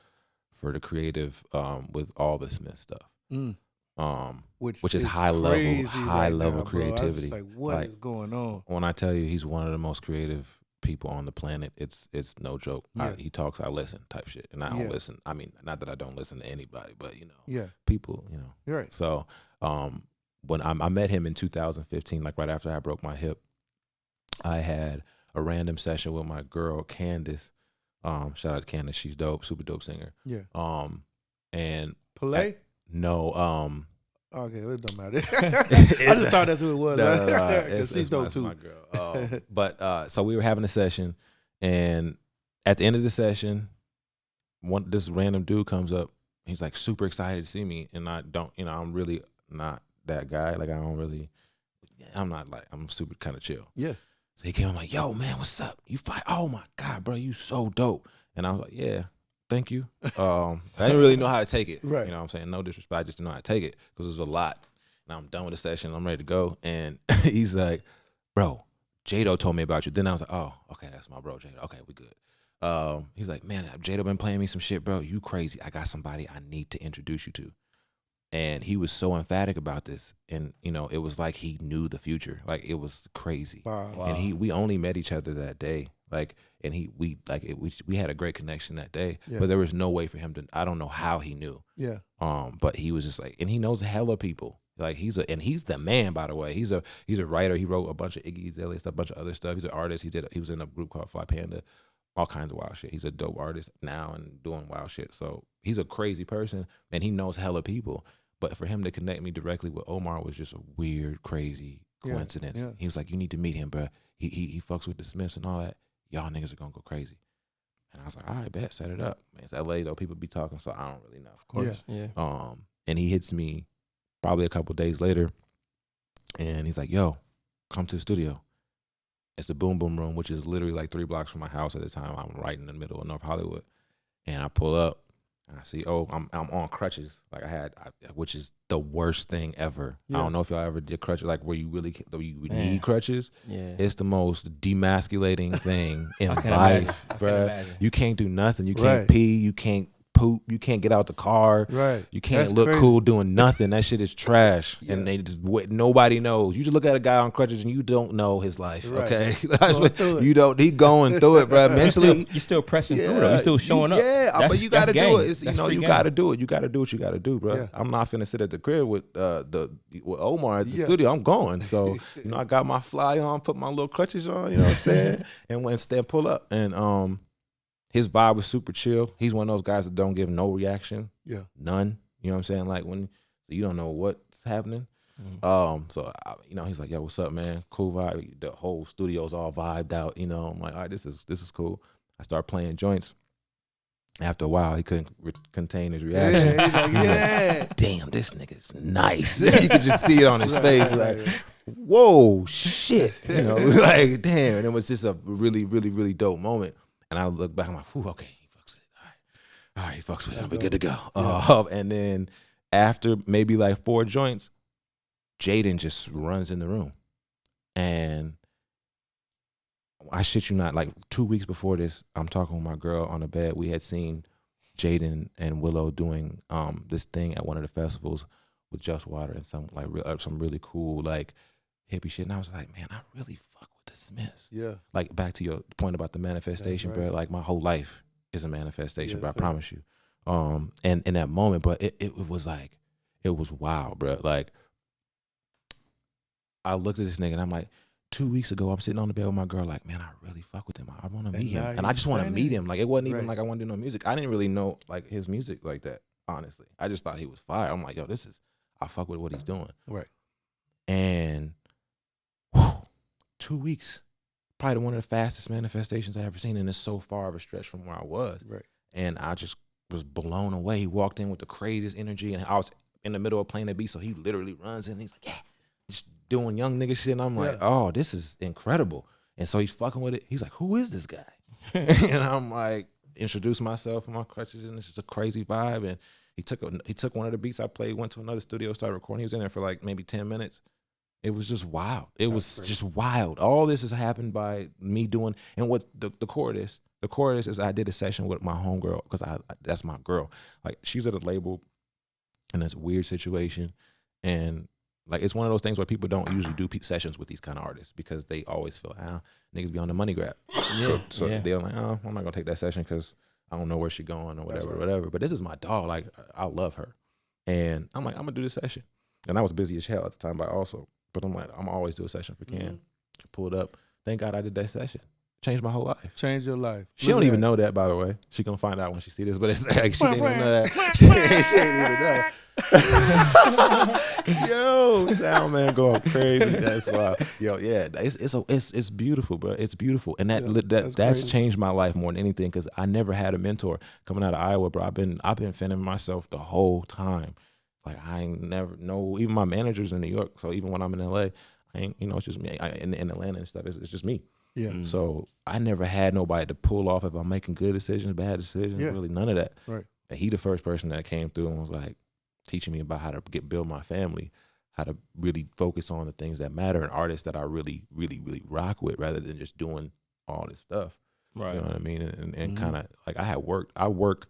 Speaker 4: for the creative with all the Smith stuff. Which is high level creativity.
Speaker 2: Like, what is going on?
Speaker 4: When I tell you he's one of the most creative people on the planet, it's no joke. He talks, I listen type shit. And I don't listen. I mean, not that I don't listen to anybody, but people,
Speaker 2: You're right.
Speaker 4: So when I met him in 2015, like right after I broke my hip, I had a random session with my girl Candace. Shout out to Candace, she's dope, super dope singer.
Speaker 2: Yeah.
Speaker 4: And
Speaker 2: Play?
Speaker 4: No,
Speaker 2: okay, it don't matter. I just thought that's who it was.
Speaker 4: It's
Speaker 2: she's dope too.
Speaker 4: My girl. But so we were having a session, and at the end of the session, this random dude comes up. He's like super excited to see me, and I don't, I'm really not that guy. Like I'm super kind of chill.
Speaker 2: Yeah.
Speaker 4: So he came, I'm like, yo, man, what's up? You fight? Oh my God, bro, you so dope. And I was like, yeah. Thank you. I didn't really know how to take it.
Speaker 2: Right.
Speaker 4: You know what I'm saying? No disrespect. I just didn't know how to take it because it was a lot. Now I'm done with the session. I'm ready to go. And he's like, bro, Jado told me about you. Then I was like, oh, okay, that's my bro, Jado. Okay, we good. He's like, man, Jado been playing me some shit, bro. You crazy. I got somebody I need to introduce you to. And he was so emphatic about this. And, it was like he knew the future. Like, it was crazy.
Speaker 2: Wow.
Speaker 4: And we only met each other that day. Like, and we had a great connection that day, but there was no way for him to, I don't know how he knew.
Speaker 2: Yeah.
Speaker 4: But he was just like, and he knows hella people. Like he's the man, by the way. He's a writer. He wrote a bunch of Iggy Azalea stuff, a bunch of other stuff. He's an artist. He was in a group called Fly Panda, all kinds of wild shit. He's a dope artist now and doing wild shit. So he's a crazy person and he knows hella people. But for him to connect me directly with Omar was just a weird, crazy coincidence.
Speaker 2: Yeah.
Speaker 4: He was like, you need to meet him, bro. He fucks with the Smiths and all that. Y'all niggas are gonna go crazy. And I was like, all right, bet, set it up. Man, it's LA though, people be talking, so I don't really know.
Speaker 1: Of course. Yeah.
Speaker 4: And he hits me probably a couple days later, and he's like, yo, come to the studio. It's the Boom Boom Room, which is literally like 3 blocks from my house at the time. I'm right in the middle of North Hollywood. And I pull up, and I see, I'm on crutches, like which is the worst thing ever. Yeah. I don't know if y'all ever did crutches, like where you really need crutches.
Speaker 1: Yeah,
Speaker 4: it's the most demasculating thing in life, bro. You can't do nothing. You can't pee. You can't poop. You can't get out the car.
Speaker 2: Right.
Speaker 4: You can't look cool doing nothing. That shit is trash. Yeah. And nobody knows. You just look at a guy on crutches and you don't know his life. Right. Okay. You don't. He going through it, bro. Mentally,
Speaker 1: you're still pressing through though. You're still showing up.
Speaker 4: Yeah, but you got to do it. You got to do it. You got to do what you got to do, bro. Yeah. I'm not finna sit at the crib with Omar at the studio. I'm going. So I got my fly on, put my little crutches on. You know what I'm saying? And went and pull up and his vibe was super chill. He's one of those guys that don't give no reaction. Yeah. None. You know what I'm saying? Like when you don't know what's happening. So he's like, yo, what's up, man? Cool vibe. The whole studio's all vibed out. I'm like, all right, this is cool. I start playing joints. After a while, he couldn't contain his reaction.
Speaker 2: Yeah, he's like,
Speaker 4: damn, this nigga's nice. You could just see it on his face. Like, whoa, shit. You know, like, damn. And it was just a really, really, really dope moment. And I look back, I'm like, whew, okay, he fucks with it. All right, he fucks with it. We're good to go. Yeah. And then after maybe like 4 joints, Jaden just runs in the room. And I shit you not, like 2 weeks before this, I'm talking with my girl on the bed. We had seen Jaden and Willow doing this thing at one of the festivals with Just Water and some like some really cool like hippie shit. And I was like, man, I really fuck with the Smiths.
Speaker 2: Yeah.
Speaker 4: Like back to your point about the manifestation, bro. Like my whole life is a manifestation, bro. I promise you. And in that moment, but it was like, it was wild, bro. Like I looked at this nigga and I'm like, 2 weeks ago, I'm sitting on the bed with my girl, like, man, I really fuck with him. I want to meet him. And I just want to meet him. Like, it wasn't even like I want to do no music. I didn't really know, like, his music like that, honestly. I just thought he was fire. I'm like, yo, I fuck with what he's doing.
Speaker 2: Right.
Speaker 4: And 2 weeks, probably one of the fastest manifestations I ever seen. And it's so far of a stretch from where I was.
Speaker 2: Right.
Speaker 4: And I just was blown away. He walked in with the craziest energy. And I was in the middle of playing the beat, so he literally runs in and he's like, yeah. Just doing young nigga shit, and I'm like, oh, this is incredible. And so he's fucking with it. He's like, who is this guy? And I'm like, introduce myself and my crutches, and it's just a crazy vibe. And he took one of the beats I played, went to another studio, started recording. He was in there for like maybe 10 minutes. It was just wild. It was just wild. All this has happened by me doing, and what the core of this is I did a session with my homegirl, because that's my girl. Like, she's at a label in this weird situation, and like, it's one of those things where people don't usually do sessions with these kind of artists, because they always feel like, niggas be on the money grab. So they're like, oh, I'm not gonna take that session because I don't know where she's going or whatever. But this is my dog. Like, I love her. And I'm like, I'm gonna do this session. And I was busy as hell at the time, but I'm like, I'm always do a session for Ken. Mm-hmm. Pulled up. Thank God I did that session. Changed my whole life.
Speaker 2: Changed your life.
Speaker 4: She don't even know that, by the way. She gonna find out when she see this, but it's like, she didn't even know that. She didn't even know. Yo, sound man going crazy. That's wild. Yo, yeah, it's beautiful, bro. It's beautiful, and that's changed my life more than anything, because I never had a mentor coming out of Iowa, bro. I've been fending myself the whole time. Like, I ain't never know, even my managers in New York. So even when I'm in LA, I ain't, it's just me. In Atlanta and stuff, it's just me. Yeah. So I never had nobody to pull off if I'm making good decisions, bad decisions, really none of that. Right. And he the first person that came through and was like teaching me about how to build my family, how to really focus on the things that matter, and artists that I really, really, really rock with, rather than just doing all this stuff. Right. You know what I mean? And kind of like, I work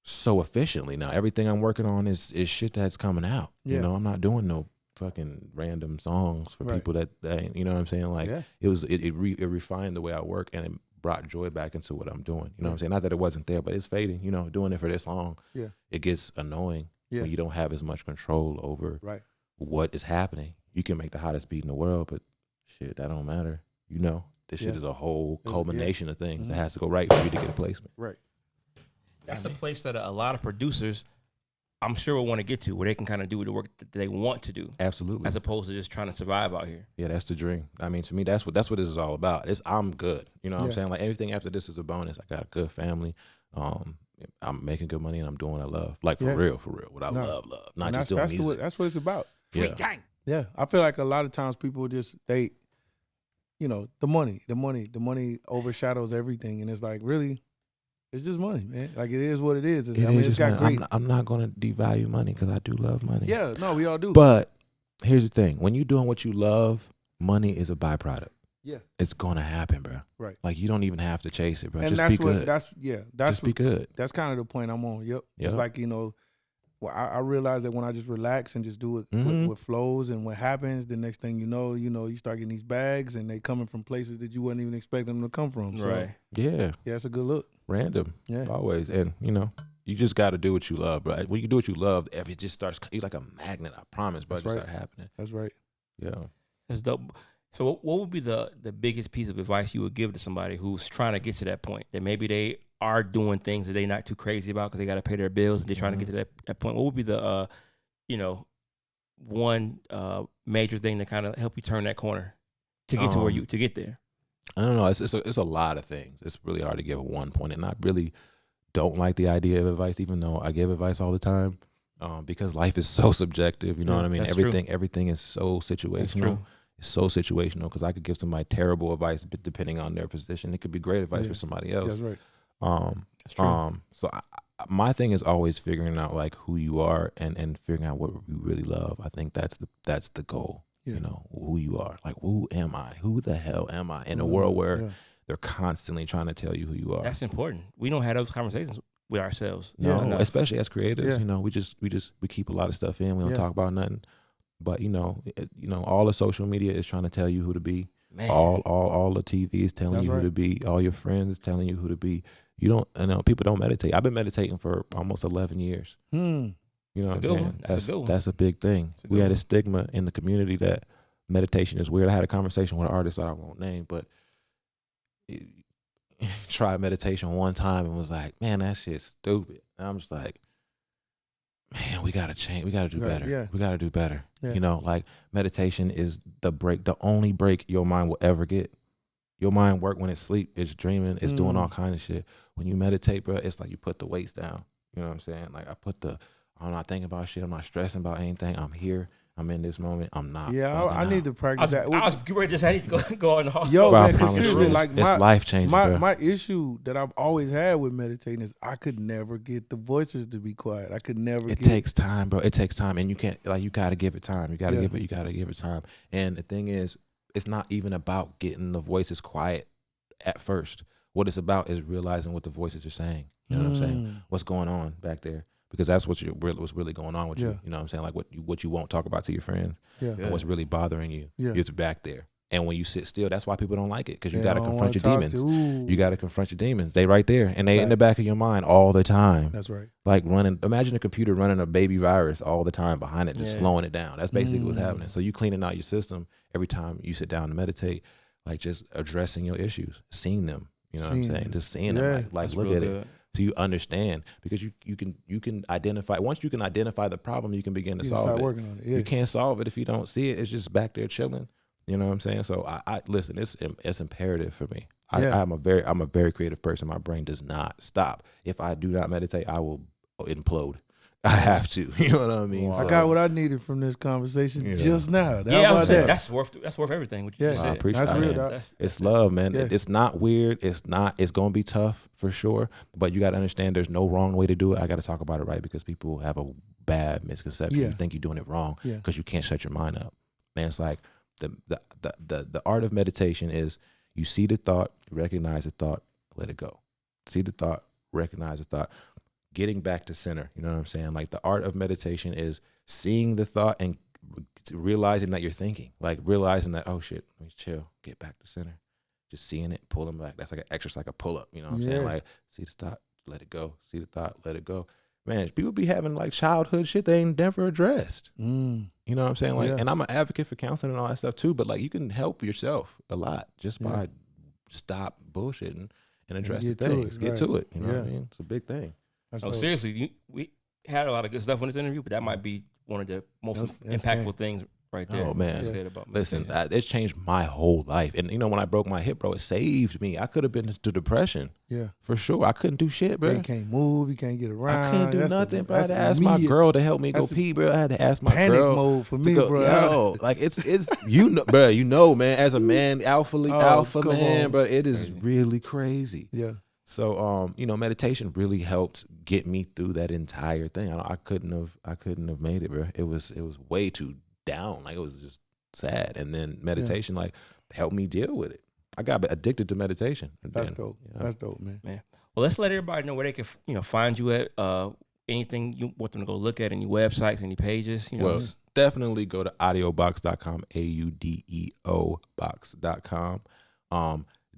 Speaker 4: so efficiently now. Everything I'm working on is shit that's coming out. Yeah. I'm not doing no fucking random songs for people that you know what I'm saying? Like, it refined the way I work, and it brought joy back into what I'm doing. You know what I'm saying? Not that it wasn't there, but it's fading. Doing it for this long, it gets annoying when you don't have as much control over what is happening. You can make the hottest beat in the world, but shit, that don't matter. This shit is a whole culmination of things that has to go right for you to get a placement.
Speaker 2: Right.
Speaker 1: That's a place that a lot of producers, I'm sure, will want to get to, where they can kind of do the work that they want to do.
Speaker 4: Absolutely.
Speaker 1: As opposed to just trying to survive out here.
Speaker 4: Yeah, that's the dream. I mean, to me, that's what this is all about. I'm good. You know what I'm saying? Like, everything after this is a bonus. I got a good family. I'm making good money, and I'm doing what I love. Like, for real. What I love. Not just doing music.
Speaker 2: That's what it's about.
Speaker 1: Free gang.
Speaker 2: Yeah. I feel like a lot of times people just, the money overshadows everything. And it's like, really, it's just money, man. Like, it is what it is. It's got great.
Speaker 4: I'm not going to devalue money, because I do love money.
Speaker 2: Yeah, no, we all do.
Speaker 4: But here's the thing. When you're doing what you love, money is a byproduct.
Speaker 2: Yeah.
Speaker 4: It's going to happen, bro.
Speaker 2: Right.
Speaker 4: Like, you don't even have to chase it, bro.
Speaker 2: And
Speaker 4: just be good.
Speaker 2: Be good. That's kind of the point I'm on. Yep. It's like, I realize that when I just relax and just do it with flows, and what happens, the next thing you know, you start getting these bags, and they coming from places that you wouldn't even expect them to come from. So,
Speaker 1: right.
Speaker 4: Yeah.
Speaker 2: Yeah, it's a good look.
Speaker 4: Random. Yeah. Always. And, you just got to do what you love, bro. When you do what you love, it just starts, you're like a magnet, I promise, bro. It just start happening.
Speaker 2: That's right.
Speaker 4: Yeah.
Speaker 1: That's dope. So what would be the biggest piece of advice you would give to somebody who's trying to get to that point, that maybe they are doing things that they're not too crazy about because they got to pay their bills, and they're trying to get to that point? What would be the, one major thing to kind of help you turn that corner to get to get there?
Speaker 4: I don't know. It's a lot of things. It's really hard to give one point, and I really don't like the idea of advice, even though I give advice all the time. because life is so subjective. You know what I mean? Everything is so situational. It's so situational because I could give somebody terrible advice, but depending on their position, it could be great advice for somebody else.
Speaker 2: That's right.
Speaker 4: That's true. So my thing is always figuring out like who you are and figuring out what you really love. I think that's the goal. You know, who you are. Like, who am I? Who the hell am I in a world where they're constantly trying to tell you who you are?
Speaker 1: That's important. We don't have those conversations with ourselves.
Speaker 4: No, especially as creatives. You know, we keep a lot of stuff in. We don't talk about nothing. But you know, all the social media is trying to tell you who to be. Man. All the TV is telling you who to be. All your friends is telling you who to be. You don't. People don't meditate. I've been meditating for almost 11 years. You know what I'm saying? That's a big thing. We had a stigma in the community that meditation is weird. I had a conversation with an artist that I won't name, but he tried meditation one time and was like, "Man, that shit's stupid." And I'm just like, man, we gotta change. We gotta do better. Yeah. We gotta do better. Yeah. You know, like meditation is the only break your mind will ever get. Your mind work when it's sleep, it's dreaming, it's doing all kind of shit. When you meditate, bro, it's like you put the weights down. You know what I'm saying? Like I'm not thinking about shit. I'm not stressing about anything. I'm here. I'm in this moment. I'm not.
Speaker 2: Yeah, I need to practice that.
Speaker 1: I was ready to say go on the hard.
Speaker 2: Yo, man, because seriously, like
Speaker 4: it's life changing.
Speaker 2: My issue that I've always had with meditating is I could never get the voices to be quiet. I could never.
Speaker 4: It takes time, bro. It takes time, and you can't you got to give it time. You got to give it time. And the thing is, it's not even about getting the voices quiet at first. What it's about is realizing what the voices are saying. You know what I'm saying? What's going on back there? Because that's what's really going on with you. You know what I'm saying? Like what you won't talk about to your friends. And what's really bothering you. It's back there. And when you sit still, that's why people don't like it. Because you got to confront your demons. You got to confront your demons. They right there. And they in the back of your mind all the time.
Speaker 2: That's right.
Speaker 4: Like imagine a computer running a baby virus all the time behind it, just slowing it down. That's basically what's happening. So you cleaning out your system every time you sit down to meditate, like just addressing your issues, seeing them. You know what I'm saying? Just seeing them. Like look at it. So you understand, because you can identify. Once you can identify the problem, you can begin to solve it.
Speaker 2: Working on it. Yeah.
Speaker 4: You can't solve it if you don't see it. It's just back there chilling. You know what I'm saying? So I listen. It's imperative for me. I'm a very creative person. My brain does not stop. If I do not meditate, I will implode. I have to. You know what I mean?
Speaker 2: Well, I got what I needed from this conversation just now.
Speaker 1: That's worth everything. What you said.
Speaker 4: I appreciate
Speaker 2: that's
Speaker 4: that.
Speaker 2: Real,
Speaker 4: it's love, man. It's not weird. It's gonna be tough for sure. But you gotta understand there's no wrong way to do it. I gotta talk about it right, because people have a bad misconception. You think you're doing it wrong because you can't shut your mind up. Man, it's like the art of meditation is you see the thought, recognize the thought, let it go. See the thought, recognize the thought. Getting back to center, you know what I'm saying? Like the art of meditation is seeing the thought and realizing that you're thinking, like realizing that, oh shit, let me chill, get back to center. Just seeing it, pulling back. That's like an exercise, like a pull up, you know what I'm saying? Like see the thought, let it go. See the thought, let it go. Man, people be having like childhood shit they ain't never addressed. You know what I'm saying? Like, and I'm an advocate for counseling and all that stuff too, but like you can help yourself a lot just by stop bullshitting and address the things. Get to it. You know what I mean? It's a big thing.
Speaker 1: Seriously, we had a lot of good stuff in this interview, but that might be one of the most impactful things right there.
Speaker 4: Oh man, listen, it's changed my whole life. And you know, when I broke my hip, bro, it saved me. I could have been to depression. Yeah, for sure. I couldn't do shit, bro.
Speaker 2: You can't move. You can't get around.
Speaker 4: I can't do nothing, bro. I had to ask my girl to help me go pee, bro. I had to ask my
Speaker 2: panic
Speaker 4: girl.
Speaker 2: Mode for me, bro.
Speaker 4: Yo, like it's you know, bro. You know, man. As a man, alpha man, bro. It is really crazy. Yeah. So, you know, meditation really helped get me through that entire thing. I couldn't have made it, bro. It was way too down. Like it was just sad. And then meditation like helped me deal with it. I got addicted to meditation.
Speaker 2: That's dope. That's dope, man.
Speaker 1: Well, let's let everybody know where they can, find you at. Anything you want them to go look at, any websites, any pages.
Speaker 4: Well, definitely go to audiobox.com, AUDEO box.com.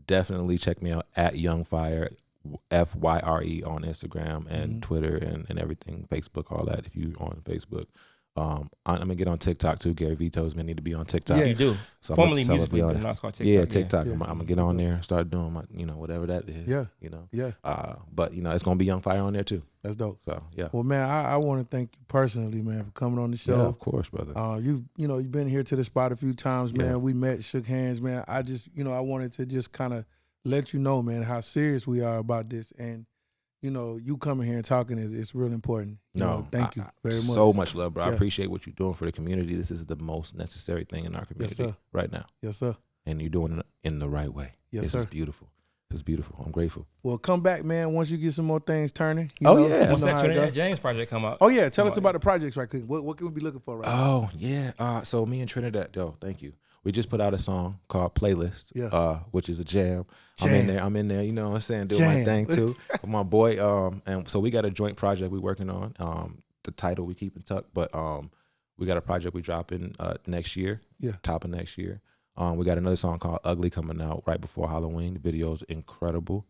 Speaker 4: Definitely check me out at Young Fyre, FYRE on Instagram and Twitter and everything, Facebook, all that. If you on Facebook, I'm gonna get on TikTok too. Gary Vee tells me I need to be on TikTok.
Speaker 1: Yeah, you do. So formerly musically, but now it's called TikTok.
Speaker 4: Yeah, TikTok. I'm gonna get on there, start doing my, whatever that is. Yeah, but it's gonna be Young Fyre on there too.
Speaker 2: That's dope.
Speaker 4: So yeah.
Speaker 2: Well, man, I want to thank you personally, man, for coming on the show.
Speaker 4: Yeah, of course, brother.
Speaker 2: You've been here to the spot a few times, man. Yeah. We met, shook hands, man. I just, I wanted to just kind of let you know, man, how serious we are about this. And, you coming here and talking is real important. Thank you very much.
Speaker 4: So much love, bro. I appreciate what you're doing for the community. This is the most necessary thing in our community right now.
Speaker 2: Yes, sir.
Speaker 4: And you're doing it in the right way.
Speaker 2: Yes, sir.
Speaker 4: This is beautiful. This is beautiful. I'm grateful.
Speaker 2: Well, come back, man, once you get some more things turning.
Speaker 1: Once that Trinidad James project come out.
Speaker 2: Oh, yeah. Tell us about the projects right quick. What can we be looking for right now?
Speaker 4: Oh, yeah. So me and Trinidad, thank you. We just put out a song called Playlist, which is a jam. I'm in there, you know what I'm saying, doing my thing too with my boy. And so we got a joint project we working on. The title we keep in tuck, but we got a project we dropping next year, top of next year. We got another song called Ugly coming out right before Halloween. The video's incredible.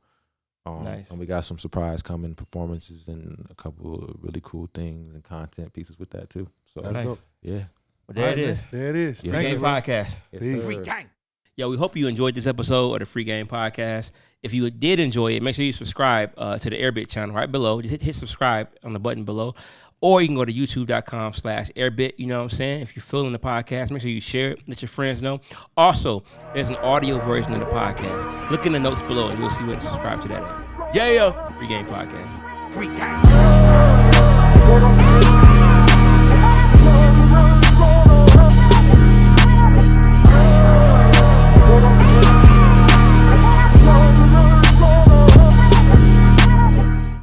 Speaker 1: Nice.
Speaker 4: And we got some surprise coming performances and a couple of really cool things and content pieces with that too. So
Speaker 2: that's dope.
Speaker 4: Yeah.
Speaker 1: Well, there it is.
Speaker 2: There it is.
Speaker 1: Free Game Podcast.
Speaker 4: Free Game.
Speaker 1: Yo, we hope you enjoyed this episode of the Free Game Podcast. If you did enjoy it, make sure you subscribe to the Airbit channel right below. Just hit subscribe on the button below. Or you can go to youtube.com/airbit. You know what I'm saying? If you're feeling the podcast, make sure you share it. Let your friends know. Also, there's an audio version of the podcast. Look in the notes below and you'll see where to subscribe to that at.
Speaker 4: Yeah.
Speaker 1: Free Game Podcast.
Speaker 4: Free Game.